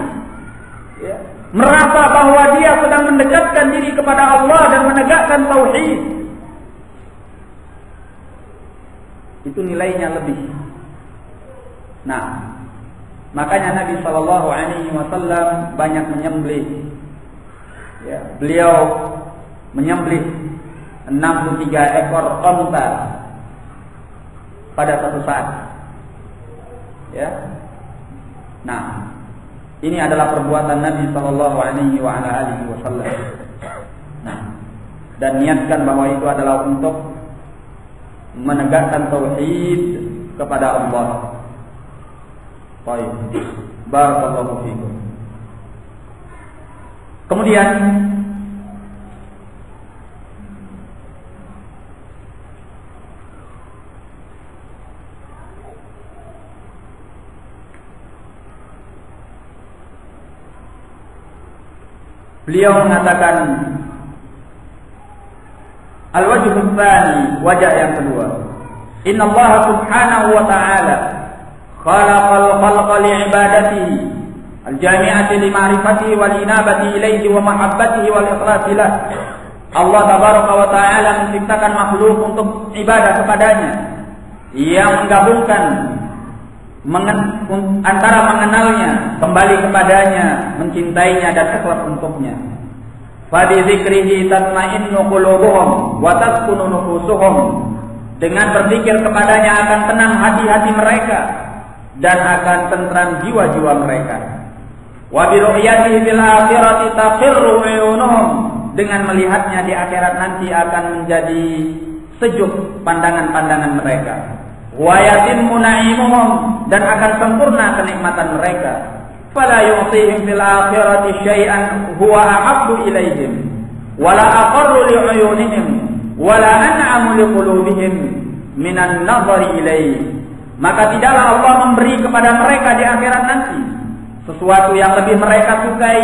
ya, merasa bahwa dia sedang mendekatkan diri kepada Allah dan menegakkan tauhid, itu nilainya lebih. Nah, makanya Nabi Shallallahu Alaihi Wasallam banyak menyembelih. Ya, beliau menyembelih 63 ekor onta pada satu saat. Ya, nah, ini adalah perbuatan Nabi Shallallahu Alaihi Wasallam. Nah, dan niatkan bahwa itu adalah untuk menegakkan tauhid kepada Allah. Baik, barakallahu fiikum. Kemudian beliau mengatakan al-wajhul tsani, wajah yang kedua, inna Allah subhanahu wa ta'ala khalaqal khalqa li'ibadatihi al-jami'ati li ma'rifatihi wal inabati ilaihi wa mahabbatihi wal ikhlasi lah. Allah tabaraka wa ta'ala menciptakan makhluk untuk ibadah kepadanya, yang menggabungkan antara mengenalnya, kembali kepadanya, mencintainya dan ikhlas untuknya. Fa bi dzikrihi tatma'innu qulubuhum wa taskunu nufusuhum. Dengan berzikir kepadanya akan tenang hati-hati mereka dan akan tentram jiwa-jiwa mereka. Wa bi ru'yatihi fil akhirati taqirru 'uyunuhum. Dengan melihatnya di akhirat nanti akan menjadi sejuk pandangan-pandangan mereka. wa yatimmu na'imuhum, dan akan sempurna kenikmatan mereka. Fala yu'tihim fil akhirati syai'an huwa ahabbu ilaihim wala aqarru li'uyunihim wala an'amu liqulubihim minan nazari ilaihi. Maka tidaklah Allah memberi kepada mereka di akhirat nanti sesuatu yang lebih mereka sukai,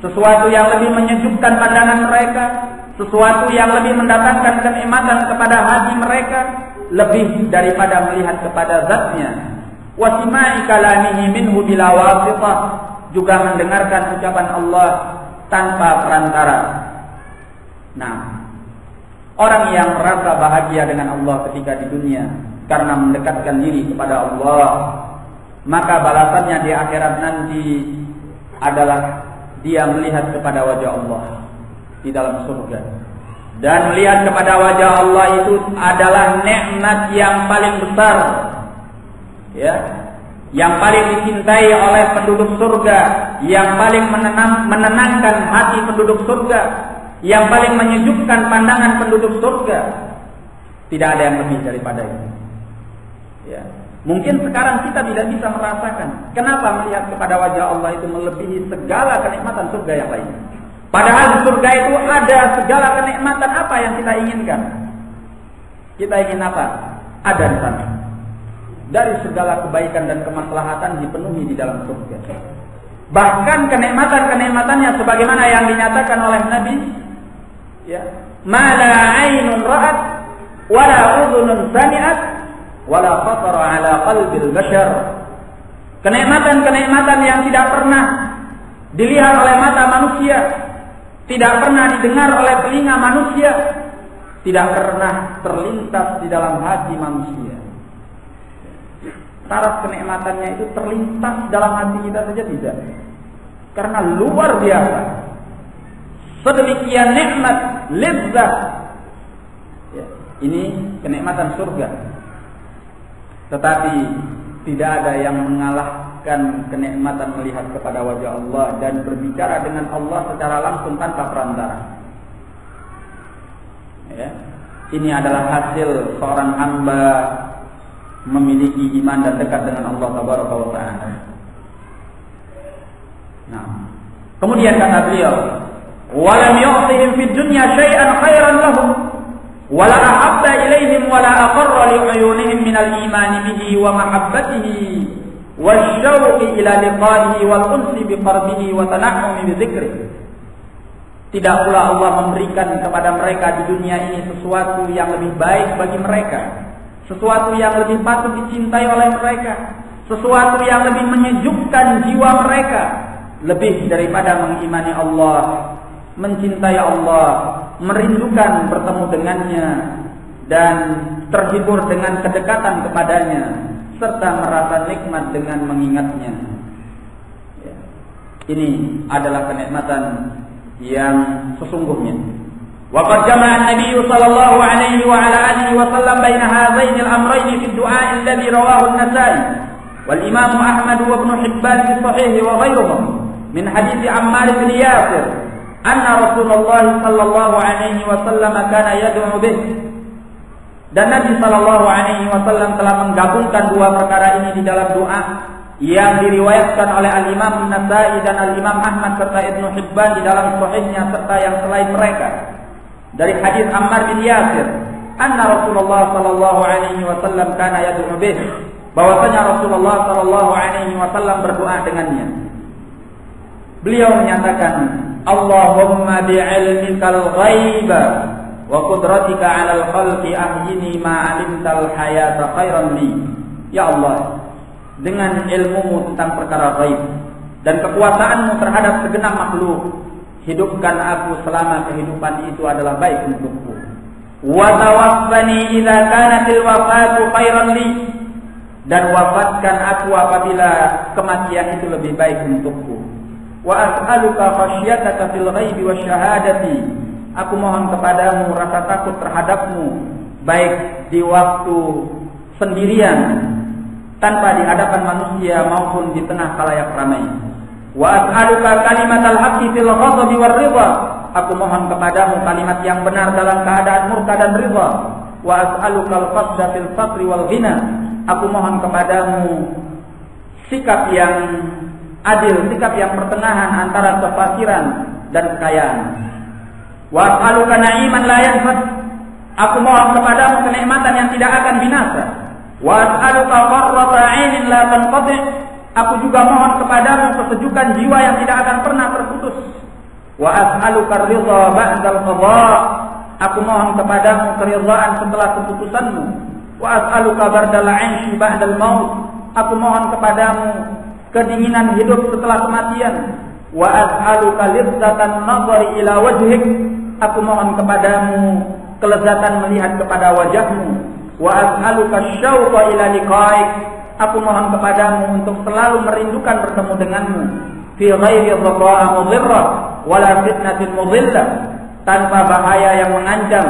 sesuatu yang lebih menyejukkan pandangan mereka, sesuatu yang lebih mendatangkan kenikmatan kepada hati mereka, lebih daripada melihat kepada zatnya. Wasima'i kalamihi minhu bila wasitah, juga mendengarkan ucapan Allah tanpa perantara. Nah, orang yang merasa bahagia dengan Allah ketika di dunia karena mendekatkan diri kepada Allah, maka balasannya di akhirat nanti adalah dia melihat kepada wajah Allah di dalam surga. Dan melihat kepada wajah Allah itu adalah nikmat yang paling besar, ya, yang paling dicintai oleh penduduk surga, yang paling menenangkan hati penduduk surga, yang paling menyejukkan pandangan penduduk surga. Tidak ada yang lebih daripada itu. Ya. Mungkin sekarang kita tidak bisa merasakan kenapa melihat kepada wajah Allah itu melebihi segala kenikmatan surga yang lainnya. Padahal di surga itu ada segala kenikmatan apa yang kita inginkan. Kita ingin apa? Ada di sana. Dari segala kebaikan dan kemaslahatan dipenuhi di dalam surga. Bahkan kenikmatan-kenikmatannya sebagaimana yang dinyatakan oleh Nabi, ya, ma la 'ainun ra'at wa la udhunun sami'at wa la khatara 'ala qalbil bashar. Kenikmatan-kenikmatan yang tidak pernah dilihat oleh mata manusia, tidak pernah didengar oleh telinga manusia, tidak pernah terlintas di dalam hati manusia. Taraf kenikmatannya itu terlintas dalam hati kita saja tidak, karena luar biasa. Sedemikian nikmat, lezat. Ya, ini kenikmatan surga. Tetapi tidak ada yang mengalahkan kenikmatan melihat kepada wajah Allah dan berbicara dengan Allah secara langsung tanpa perantara. Ya, ini adalah hasil seorang hamba memiliki iman dan dekat dengan Allah Tabaraka wa Ta'ala. Nah, kemudian kata beliau, "Walam yu'tihim fid dunya syai'an khairan lahum, wala ahabba ilaihim wala aqarra li'uyunihim minal iman bihi wa mahabbatihi wasyauqi ila liqa'ihi wal unsi bi qarbihi wa tanahumi bi dzikrihi." Tidak pula Allah memberikan kepada mereka di dunia ini sesuatu yang lebih baik bagi mereka, sesuatu yang lebih patut dicintai oleh mereka, sesuatu yang lebih menyejukkan jiwa mereka, lebih daripada mengimani Allah, mencintai Allah, merindukan bertemu dengannya, dan terhibur dengan kedekatan kepadanya, serta merasa nikmat dengan mengingatnya. Ya. Ini adalah kenikmatan yang sesungguhnya. Waqad jama'a an-nabiy sallallahu alaihi wa ala alihi wa sallam baina hadzaini al-amrayn fi ad-du'a alladhi rawahu an-Nasa'i wal Imam Ahmad wa Ibn Hibban fi sahih wa ghayruhum min hadits Ammar bin Yasir anna Rasulullah sallallahu alaihi wa sallam kana yad'u bih. Dan Nabi sallallahu alaihi wasallam telah menggabungkan dua perkara ini di dalam doa yang diriwayatkan oleh Al-Imam An-Nasa'i dan Al-Imam Ahmad serta Ibn Hibban di dalam sahihnya serta yang selain mereka. Dari hadis Ammar bin Yasir, anna Rasulullah sallallahu alaihi wasallam kana yad'u bih, bahwasanya Rasulullah sallallahu alaihi wasallam berdoa dengannya. Beliau menyatakan, Allahumma bi'ilmikal ghaiba wa qudratika 'alal khalqi ahyini ma 'alimtal hayata khairan li. Ya Allah, dengan ilmumu tentang perkara ghaib dan kekuasaanmu terhadap segenap makhluk, hidupkan aku selama kehidupan itu adalah baik untukku. Wa tawaffani idza kanatil wafatu khairan li, dan wafatkan aku apabila kematian itu lebih baik untukku. Wa as'aluka khasyataka fil ghaibi wasyahadati, aku mohon kepadamu rasa takut terhadapmu baik di waktu sendirian tanpa di hadapan manusia maupun di tengah khalayak ramai. Wa as'aluka kalimatal haqqi fil ghadabi war ridha, aku mohon kepadamu kalimat yang benar dalam keadaan murka dan ridha. wa as'aluka al-qasda fil faqri wal ghina. Aku mohon kepadamu sikap yang adil, sikap yang pertengahan antara kefakiran dan kekayaan. Wa as'aluka na'iman la yanfad. Aku mohon kepadamu kenikmatan yang tidak akan binasa. Wa as'aluka qarrata 'ainin la tanqati'. Aku juga mohon kepadamu kesejukan jiwa yang tidak akan pernah terputus. Wa as'aluka ridha ba'dal qada'. Aku mohon kepadamu keridhaan setelah keputusanmu. Wa as'aluka bardal 'aishi ba'dal maut. Aku mohon kepadamu kedinginan hidup setelah kematian. Wa as'aluka lizzatan nazari ila wajhik. Aku mohon kepadamu kelezatan melihat kepada wajahmu. Wa as'aluka syauqa ila liqa'ik. Aku mohon kepadamu untuk selalu merindukan bertemu denganmu. Fi ghairi dharra mudhirrah wala fitnatin mudhillah. Tanpa bahaya yang mengancam,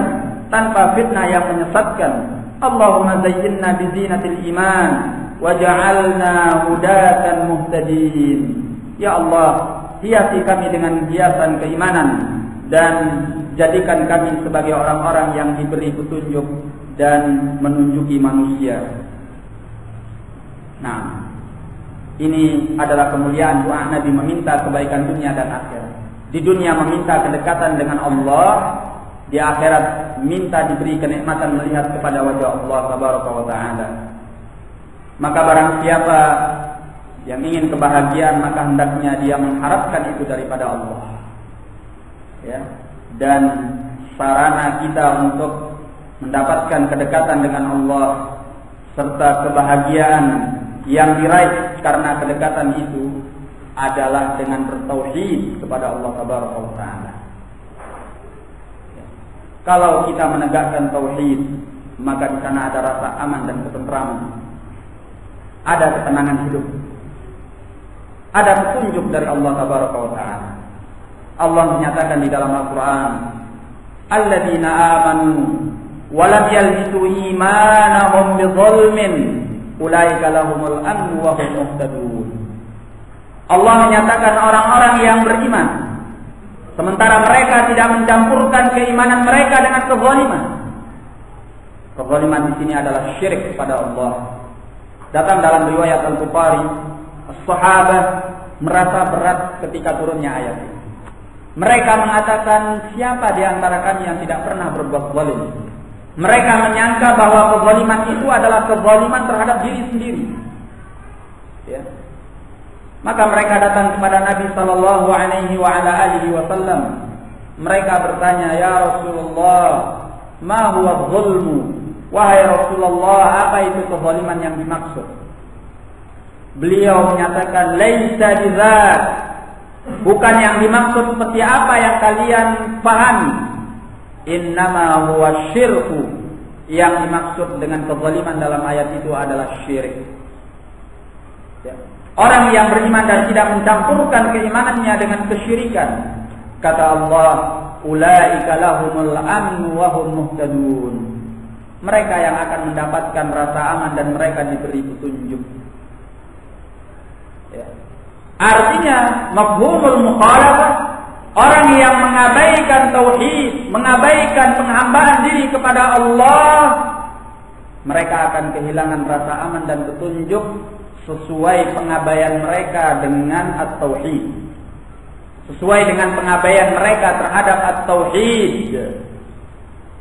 tanpa fitnah yang menyesatkan. Allahumma zayyinna bi zinatil iman waj'alna hudatan muhtadin. Ya Allah, hiasi kami dengan hiasan keimanan dan jadikan kami sebagai orang-orang yang diberi petunjuk dan menunjuki manusia. Nah, ini adalah kemuliaan doa Nabi meminta kebaikan dunia dan akhirat. Di dunia meminta kedekatan dengan Allah, di akhirat minta diberi kenikmatan melihat kepada wajah Allah tabaraka wa taala. Maka barang siapa yang ingin kebahagiaan, maka hendaknya dia mengharapkan itu daripada Allah. Ya. Dan sarana kita untuk mendapatkan kedekatan dengan Allah serta kebahagiaan yang diraih karena kedekatan itu adalah dengan bertauhid kepada Allah tabaraka wa taala. Kalau kita menegakkan tauhid, maka di sana ada rasa aman dan ketentraman. Ada ketenangan hidup. Ada petunjuk dari Allah tabaraka wa taala. Allah menyatakan di dalam Al-Qur'an, "Alladzina amanu wa lam yalbisu imanahum bidzulmin, ulaika lahumul amnu wa hum muhtadun." Allah menyatakan orang-orang yang beriman sementara mereka tidak mencampurkan keimanan mereka dengan kezaliman. Kezaliman di sini adalah syirik kepada Allah. Datang dalam riwayat Al-Bukhari, as-sahabah merasa berat ketika turunnya ayat ini. Mereka mengatakan, siapa di antara kami yang tidak pernah berbuat zalim? Mereka menyangka bahwa kezaliman itu adalah kezaliman terhadap diri sendiri. Ya. Maka mereka datang kepada Nabi sallallahu alaihi wa ala alihi wasallam. Mereka bertanya, "Ya Rasulullah, ma huwa dzulmu?" Wahai Rasulullah, apa itu kezaliman yang dimaksud? Beliau menyatakan, "Laisa bidzat." Bukan yang dimaksud seperti apa yang kalian pahami. Innama huwa syirku. Yang dimaksud dengan kezaliman dalam ayat itu adalah syirik. Ya. Orang yang beriman dan tidak mencampurkan keimanannya dengan kesyirikan. Kata Allah, "Ulaika lahumul amnu wa hum muhtadun." Mereka yang akan mendapatkan rasa aman dan mereka diberi petunjuk. Ya. Artinya, mafhumul mukhalafah, orang yang mengabaikan tauhid, mengabaikan penghambaan diri kepada Allah, mereka akan kehilangan rasa aman dan petunjuk sesuai pengabaian mereka dengan at-tauhid. Sesuai dengan pengabaian mereka terhadap at-tauhid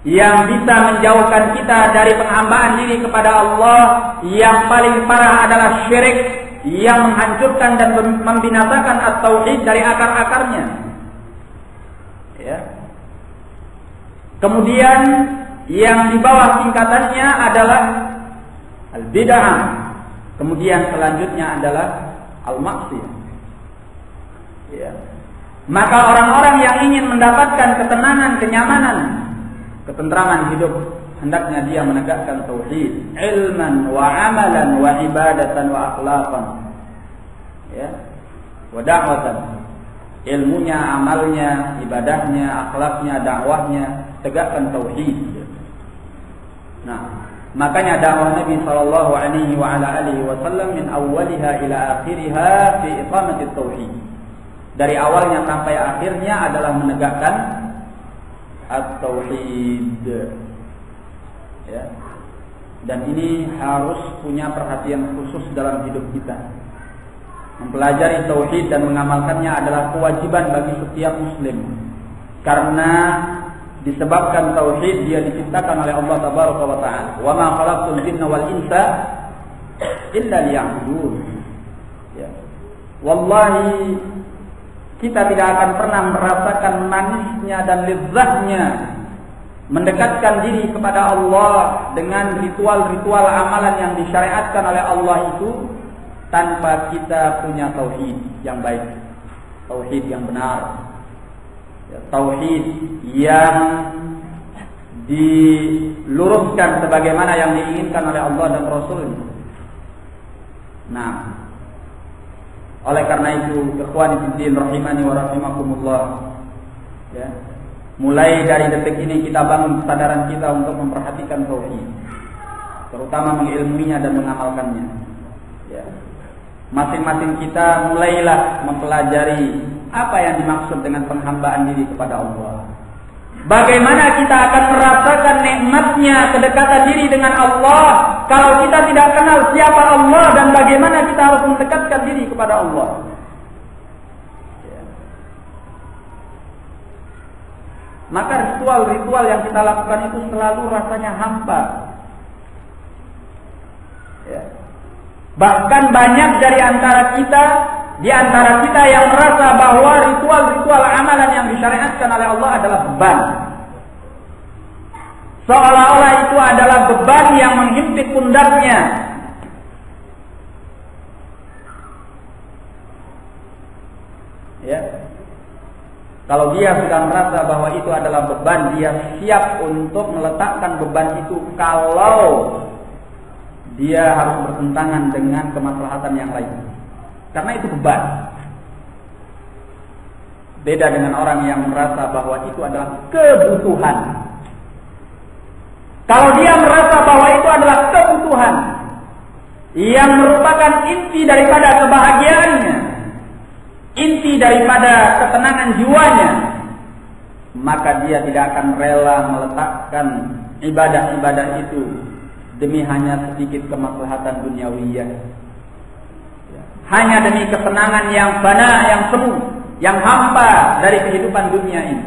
yang bisa menjauhkan kita dari penghambaan diri kepada Allah. Yang paling parah adalah syirik yang menghancurkan dan membinasakan at-tauhid dari akar-akarnya. Ya. Kemudian yang di bawah tingkatannya adalah al-bid'ah. Kemudian selanjutnya adalah al-maksiyah. Ya. Maka orang-orang yang ingin mendapatkan ketenangan, kenyamanan, ketentraman hidup, hendaknya dia menegakkan tauhid, ilman wa amalan wa ibadatan wa akhlaqan. Ya. Wa da'watan. Ilmunya, amalnya, ibadahnya, akhlaknya, dakwahnya, tegakkan tauhid. Nah, makanya dakwah Nabi sallallahu alaihi wa ala alihi wasallam min awwaliha ila akhiriha fi iqamati tauhid. Dari awalnya sampai akhirnya adalah menegakkan at-tauhid. Ya. Dan ini harus punya perhatian khusus dalam hidup kita. Mempelajari tauhid dan mengamalkannya adalah kewajiban bagi setiap muslim. Karena disebabkan tauhid dia diciptakan oleh Allah Tabaraka wa Ta'ala. Wa ma khalaqtul jinna wal insa illa liya'budun. Ya. Wallahi kita tidak akan pernah merasakan manisnya dan lezatnya mendekatkan diri kepada Allah dengan ritual-ritual amalan yang disyariatkan oleh Allah itu tanpa kita punya tauhid yang baik, tauhid yang benar, tauhid yang diluruskan sebagaimana yang diinginkan oleh Allah dan Rasul-Nya. Nah, oleh karena itu, ikhwani fiddin rahimani wa rahimakumullah, ya, mulai dari detik ini kita bangun kesadaran kita untuk memperhatikan tauhid, terutama mengilmuinya dan mengamalkannya. Ya. Masing-masing kita mulailah mempelajari apa yang dimaksud dengan penghambaan diri kepada Allah. Bagaimana kita akan merasakan nikmatnya kedekatan diri dengan Allah kalau kita tidak kenal siapa Allah dan bagaimana kita harus mendekatkan diri kepada Allah. Maka ritual-ritual yang kita lakukan itu selalu rasanya hampa. Ya. Bahkan banyak dari antara kita, yang merasa bahwa ritual-ritual amalan yang disyariatkan oleh Allah adalah beban. Seolah-olah itu adalah beban yang menghimpit pundaknya. Ya. Kalau dia sudah merasa bahwa itu adalah beban, dia siap untuk meletakkan beban itu kalau dia harus bertentangan dengan kemaslahatan yang lain. Karena itu beban. Beda dengan orang yang merasa bahwa itu adalah kebutuhan. Kalau dia merasa bahwa itu adalah kebutuhan yang merupakan inti daripada kebahagiaannya, inti daripada ketenangan jiwanya, maka dia tidak akan rela meletakkan ibadah-ibadah itu demi hanya sedikit kemaslahatan duniawiyah, hanya demi kesenangan yang fana, yang semu, yang hampa dari kehidupan dunia ini.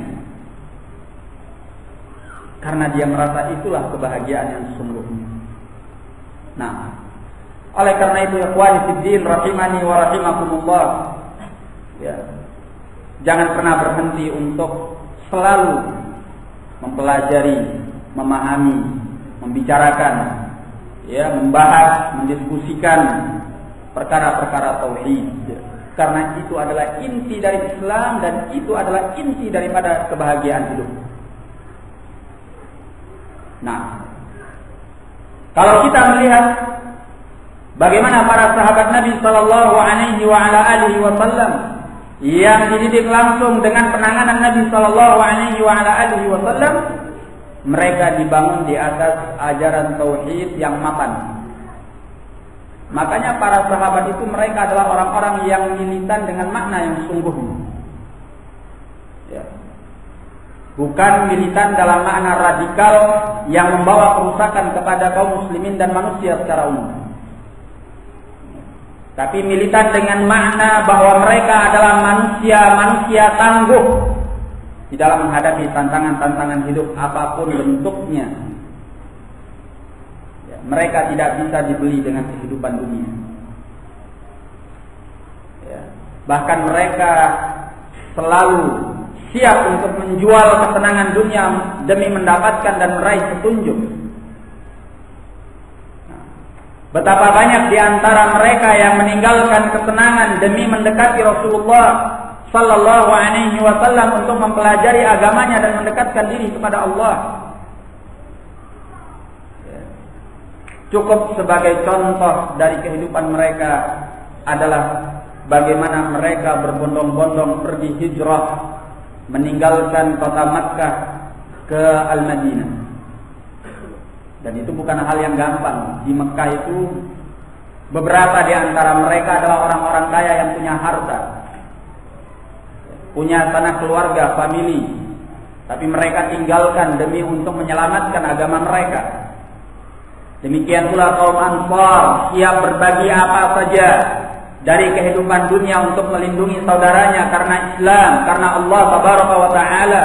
Karena dia merasa itulah kebahagiaan yang sesungguhnya. Nah, oleh karena itu ikhwani fiddin rahimani wa rahimakumullah, ya, jangan pernah berhenti untuk selalu mempelajari, memahami, membicarakan, ya, membahas, mendiskusikan perkara-perkara tauhid. Karena itu adalah inti dari Islam dan itu adalah inti daripada kebahagiaan hidup. Nah, kalau kita melihat bagaimana para sahabat Nabi sallallahu alaihi wa ala alihi wasallam yang dididik langsung dengan penanganan Nabi sallallahu alaihi wa ala alihi wasallam, mereka dibangun di atas ajaran tauhid yang mapan. Makanya para sahabat itu mereka adalah orang-orang yang militan dengan makna yang sungguhnya. Ya. Bukan militan dalam makna radikal yang membawa kerusakan kepada kaum muslimin dan manusia secara umum. Tapi militan dengan makna bahwa mereka adalah manusia tangguh di dalam menghadapi tantangan-tantangan hidup apapun bentuknya. Ya, mereka tidak bisa dibeli dengan kehidupan dunia. Ya, bahkan mereka selalu siap untuk menjual kesenangan dunia demi mendapatkan dan meraih petunjuk. Betapa banyak di antara mereka yang meninggalkan kesenangan demi mendekati Rasulullah sallallahu alaihi wasallam untuk mempelajari agamanya dan mendekatkan diri kepada Allah. Cukup sebagai contoh dari kehidupan mereka adalah bagaimana mereka berbondong-bondong pergi hijrah meninggalkan kota Makkah ke Al-Madinah. Dan itu bukan hal yang gampang. Di Mekah itu beberapa di antara mereka adalah orang-orang kaya yang punya harta, punya sanak keluarga, famili, tapi mereka tinggalkan demi untuk menyelamatkan agama mereka. Demikian pula kaum Ansar siap berbagi apa saja dari kehidupan dunia untuk melindungi saudaranya karena Islam, karena Allah Tabaraka wa Ta'ala.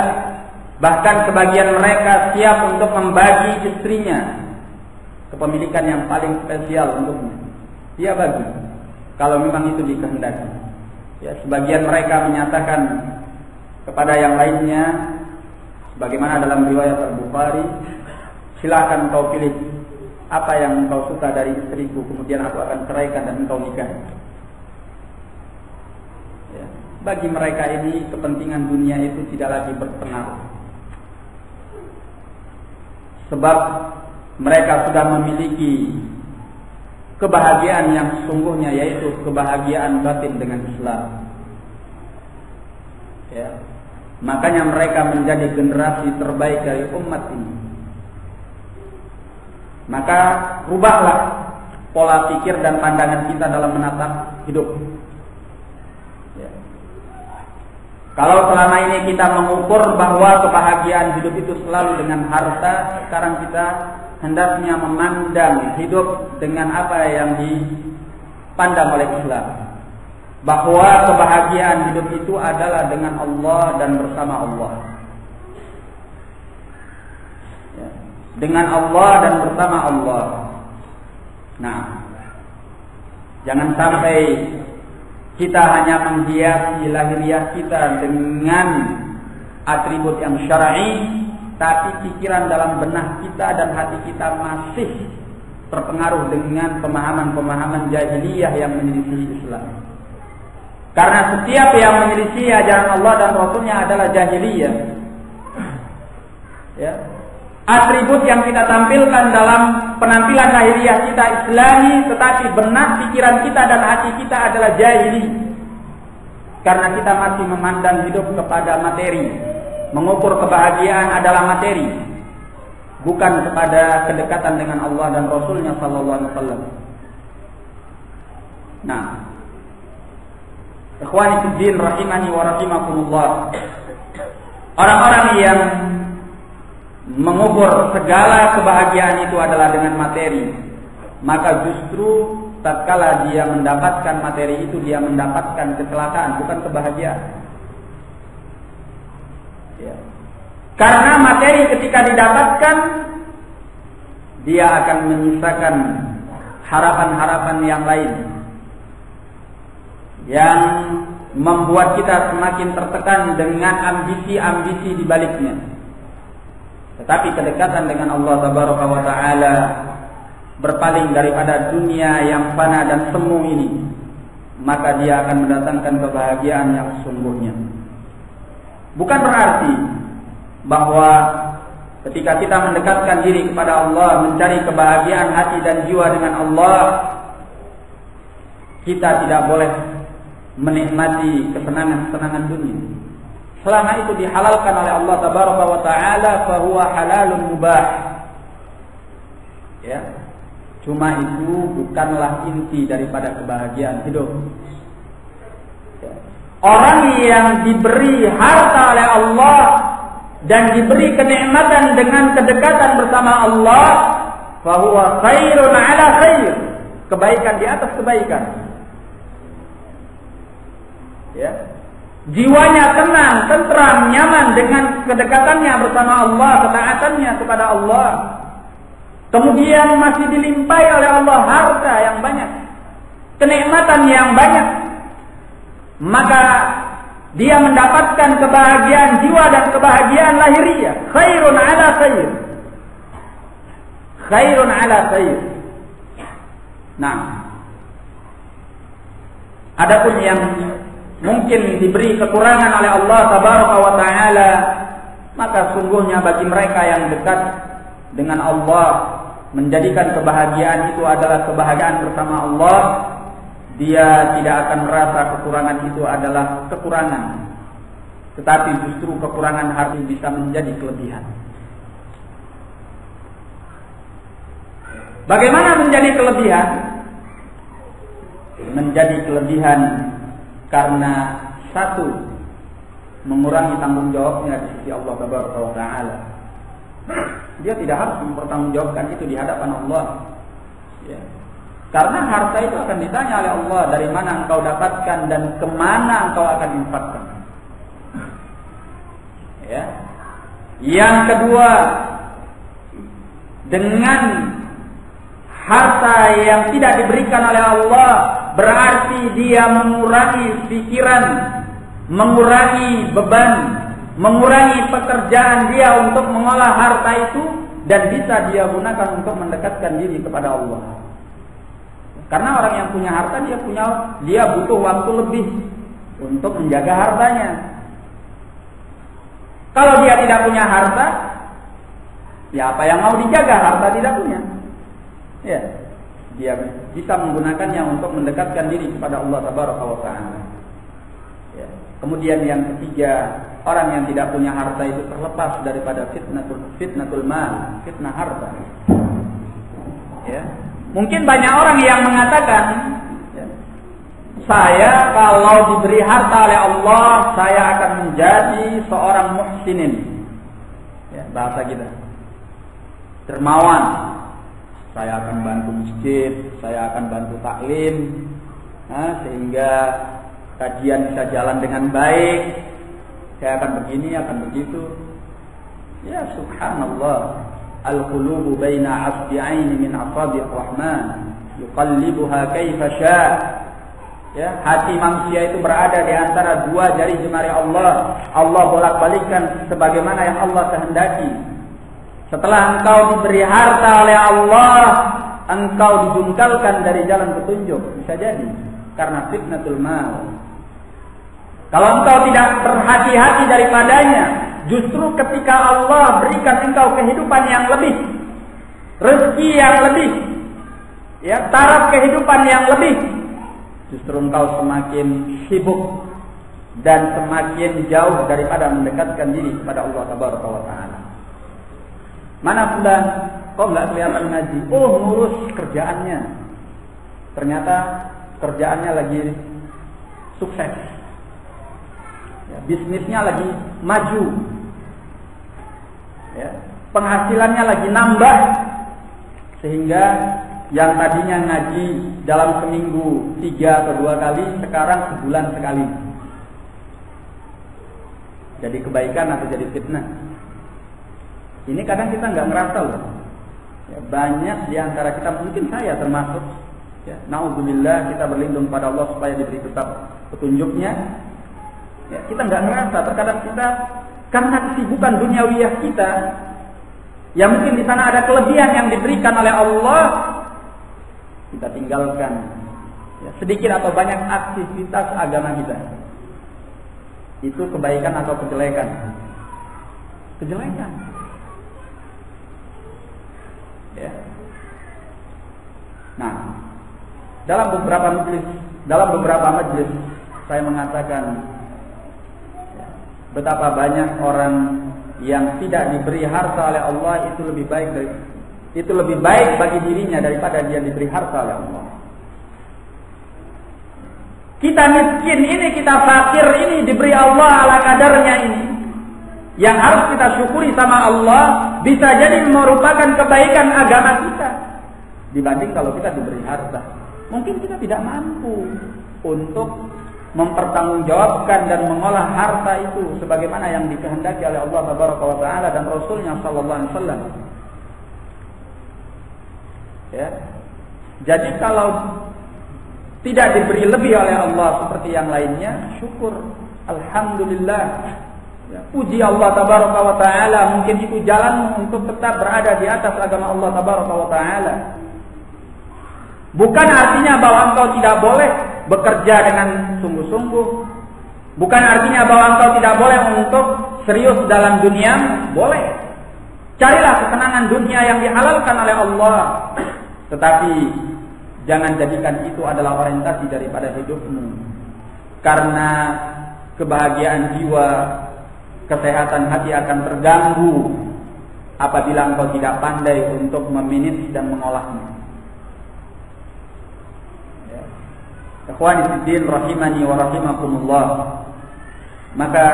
Bahkan sebagian mereka siap untuk membagi istrinya, kepemilikan yang paling spesial untuknya. Dia bagi, kalau memang itu dikehendaki. Ya, sebagian mereka menyatakan kepada yang lainnya, sebagaimana dalam riwayat Al-Bukhari, silakan kau pilih apa yang engkau suka dari istriku, kemudian aku akan ceraikan dan engkau nikah. Ya. Bagi mereka ini kepentingan dunia itu tidak lagi berpengaruh, sebab mereka sudah memiliki kebahagiaan yang sesungguhnya, yaitu kebahagiaan batin dengan Islam. Ya. Makanya mereka menjadi generasi terbaik dari umat ini. Maka rubahlah pola pikir dan pandangan kita dalam menatap hidup. Ya. Kalau selama ini kita mengukur bahwa kebahagiaan hidup itu selalu dengan harta, sekarang kita hendaknya memandang hidup dengan apa yang dipandang oleh Islam. Bahwa kebahagiaan hidup itu adalah dengan Allah dan bersama Allah. Ya. Dengan Allah dan bersama Allah. Nah, jangan sampai kita hanya menghiasi lahiriah kita dengan atribut yang syar'i, tapi pikiran dalam benak kita dan hati kita masih terpengaruh dengan pemahaman-pemahaman jahiliyah yang menyelisih Islam. Karena setiap yang menyelisih ajaran Allah dan Rasulnya adalah jahiliyah. Ya. Atribut yang kita tampilkan dalam penampilan lahiriah kita Islami, tetapi benak pikiran kita dan hati kita adalah jahili. Karena kita masih memandang hidup kepada materi, mengukur kebahagiaan adalah materi, bukan kepada kedekatan dengan Allah dan Rasulnya sallallahu alaihi wasallam. Nah, ikhwani fiddin rahimani wa rahimakumullah, orang-orang yang mengukur segala kebahagiaan itu adalah dengan materi, maka justru tatkala dia mendapatkan materi itu, dia mendapatkan kecelakaan, bukan kebahagiaan. Ya. Karena materi ketika didapatkan, dia akan menyisakan harapan-harapan yang lain, yang membuat kita semakin tertekan dengan ambisi-ambisi di baliknya. Tetapi kedekatan dengan Allah Tabaraka wa Ta'ala, berpaling daripada dunia yang fana dan semu ini, maka dia akan mendatangkan kebahagiaan yang sesungguhnya. Bukan berarti bahwa ketika kita mendekatkan diri kepada Allah, mencari kebahagiaan hati dan jiwa dengan Allah, kita tidak boleh menikmati kesenangan-kesenangan dunia. Selama itu dihalalkan oleh Allah Tabaraka wa Ta'ala, fahuwa halalun mubah. Ya. Cuma itu bukanlah inti daripada kebahagiaan hidup. Ya. Orang yang diberi harta oleh Allah dan diberi kenikmatan dengan kedekatan bersama Allah, fahuwa khairun ala khair. Kebaikan di atas kebaikan. Ya. Jiwanya tenang, tentram, nyaman dengan kedekatannya bersama Allah, ketaatannya kepada Allah. Kemudian masih dilimpahi oleh Allah harta yang banyak, kenikmatan yang banyak. Maka dia mendapatkan kebahagiaan jiwa dan kebahagiaan lahiriah. Khairun ala khair. Khairun ala khair. Nah, adapun yang mungkin diberi kekurangan oleh Allah Tabaraka wa Ta'ala, maka sungguhnya bagi mereka yang dekat dengan Allah, menjadikan kebahagiaan itu adalah kebahagiaan bersama Allah, dia tidak akan merasa kekurangan itu adalah kekurangan, tetapi justru kekurangan hati bisa menjadi kelebihan. Bagaimana menjadi kelebihan? Menjadi kelebihan karena satu, mengurangi tanggung jawabnya di sisi Allah Taala. Dia tidak harus mempertanggungjawabkan itu di hadapan Allah. Ya. Karena harta itu akan ditanya oleh Allah, dari mana engkau dapatkan dan kemana engkau akan infakkan. Ya. Yang kedua, dengan harta yang tidak diberikan oleh Allah, berarti dia mengurangi pikiran, mengurangi beban, mengurangi pekerjaan dia untuk mengolah harta itu, dan bisa dia gunakan untuk mendekatkan diri kepada Allah. Karena orang yang punya harta, dia butuh waktu lebih untuk menjaga hartanya. Kalau dia tidak punya harta, ya apa yang mau dijaga? Harta tidak punya. Ya, dia bisa menggunakannya untuk mendekatkan diri kepada Allah Tabaraka wa Ta'ala. Ya. Kemudian yang ketiga, orang yang tidak punya harta itu terlepas daripada fitnatul mal, fitnah harta. Ya. Mungkin banyak orang yang mengatakan, ya, saya kalau diberi harta oleh Allah, saya akan menjadi seorang muhsinin. Ya, bahasa kita, dermawan. Saya akan bantu masjid, saya akan bantu taklim, sehingga kajian bisa jalan dengan baik. Saya akan begini, akan begitu. Ya subhanallah, al-qulubu baina asbi'aini min asabi'ir rahman, yuqallibuha kaifa syaa. Ya, hati manusia itu berada di antara dua jari jemari Allah. Allah bolak-balikkan sebagaimana yang Allah kehendaki. Setelah engkau diberi harta oleh Allah, engkau dijungkalkan dari jalan petunjuk. Bisa jadi karena fitnatul mal. Kalau engkau tidak berhati-hati daripadanya, justru ketika Allah berikan engkau kehidupan yang lebih, rezeki yang lebih, ya, taraf kehidupan yang lebih, justru engkau semakin sibuk dan semakin jauh daripada mendekatkan diri kepada Allah Tabaraka wa Ta'ala. Mana fulan, kok nggak kelihatan ngaji? Oh, ngurus kerjaannya. Ternyata kerjaannya lagi sukses. Ya, bisnisnya lagi maju. Ya, penghasilannya lagi nambah. Sehingga yang tadinya ngaji dalam seminggu 3 atau 2 kali, sekarang sebulan sekali. Jadi kebaikan atau jadi fitnah? Ini kadang kita nggak ngerasa loh. Ya, banyak di antara kita, mungkin saya termasuk, ya, naudzubillah, kita berlindung pada Allah supaya diberi tetap petunjuknya. Ya, kita nggak ngerasa, terkadang kita karena kesibukan duniawiyah kita, ya mungkin di sana ada kelebihan yang diberikan oleh Allah, kita tinggalkan, ya, sedikit atau banyak aktivitas agama kita. Itu kebaikan atau kejelekan? Kejelekan. Ya. Nah, dalam beberapa majelis saya mengatakan, ya, betapa banyak orang yang tidak diberi harta oleh Allah itu lebih baik bagi dirinya daripada dia diberi harta oleh Allah. Kita miskin ini, kita fakir ini diberi Allah ala kadarnya ini. Yang harus kita syukuri sama Allah, bisa jadi merupakan kebaikan agama kita. Dibanding kalau kita diberi harta, mungkin kita tidak mampu untuk mempertanggungjawabkan dan mengolah harta itu sebagaimana yang dikehendaki oleh Allah Tabaraka wa Ta'ala dan Rasulnya Sallallahu Alaihi Wasallam. Ya. Jadi kalau tidak diberi lebih oleh Allah seperti yang lainnya, syukur, alhamdulillah. Ya, puji Allah Tabaraka wa Ta'ala. Mungkin itu jalan untuk tetap berada di atas agama Allah Tabaraka wa Ta'ala. Bukan artinya bahwa engkau tidak boleh bekerja dengan sungguh-sungguh. Bukan artinya bahwa engkau tidak boleh untuk serius dalam dunia. Boleh. Carilah kesenangan dunia yang dihalalkan oleh Allah. Tetapi jangan jadikan itu adalah orientasi daripada hidupmu. Karena kebahagiaan jiwa, kesehatan hati akan terganggu apabila engkau tidak pandai untuk memanage dan mengolahnya. Ya. Ikhwani fiddin rahimani wa rahimakumullah. Maka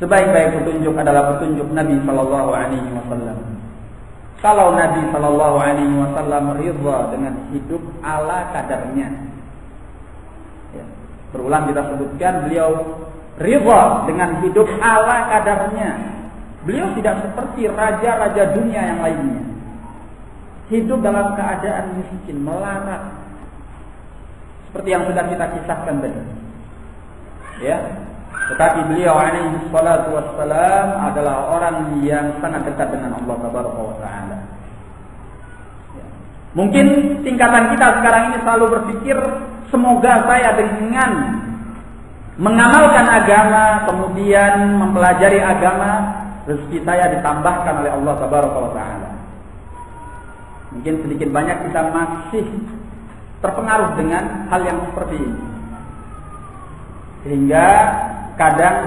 sebaik-baik petunjuk adalah petunjuk Nabi sallallahu alaihi wasallam. Kalau Nabi sallallahu alaihi wasallam ridha dengan hidup ala kadarnya. Ya, berulang kita sebutkan, beliau ridha dengan hidup ala kadarnya. Beliau tidak seperti raja-raja dunia yang lainnya. Hidup dalam keadaan miskin, melarat. Seperti yang sudah kita kisahkan tadi. Ya. Tetapi beliau alaihi salatu wassalam adalah orang yang sangat dekat dengan Allah tabaraka wa taala. Ya. Mungkin tingkatan kita sekarang ini selalu berpikir, semoga saya dengan mengamalkan agama, kemudian mempelajari agama, rezeki saya ditambahkan oleh Allah tabaraka wa taala. Mungkin sedikit banyak kita masih terpengaruh dengan hal yang seperti ini. Sehingga kadang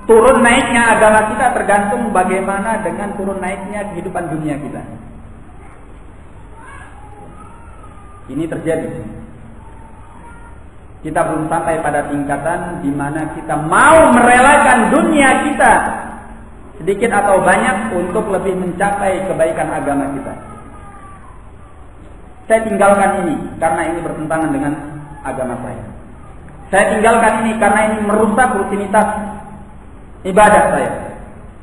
turun naiknya agama kita tergantung bagaimana dengan turun naiknya kehidupan dunia kita. Ini terjadi. Kita belum sampai pada tingkatan di mana kita mau merelakan dunia kita sedikit atau banyak untuk lebih mencapai kebaikan agama kita. Saya tinggalkan ini karena ini bertentangan dengan agama saya. Saya tinggalkan ini karena ini merusak rutinitas ibadah saya.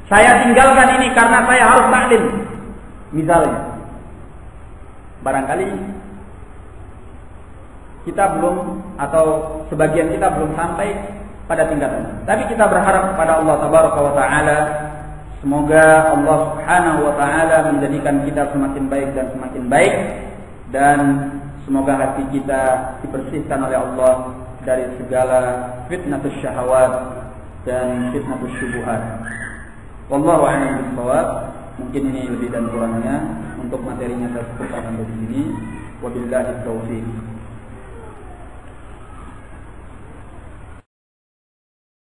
Saya tinggalkan ini karena saya harus taklim. Misalnya, barangkali kita belum, atau sebagian kita belum sampai pada tingkatan. Tapi kita berharap kepada Allah tabaraka wa taala, semoga Allah subhanahu wa taala menjadikan kita semakin baik dan semakin baik, dan semoga hati kita dibersihkan oleh Allah dari segala fitnatus syahawat dan fitnatus syubuhat. Wallahu a'lam bishawab. Mungkin ini lebih dan kurangnya. Untuk materinya saya cukupkan sampai di sini. Wabillahi taufiq.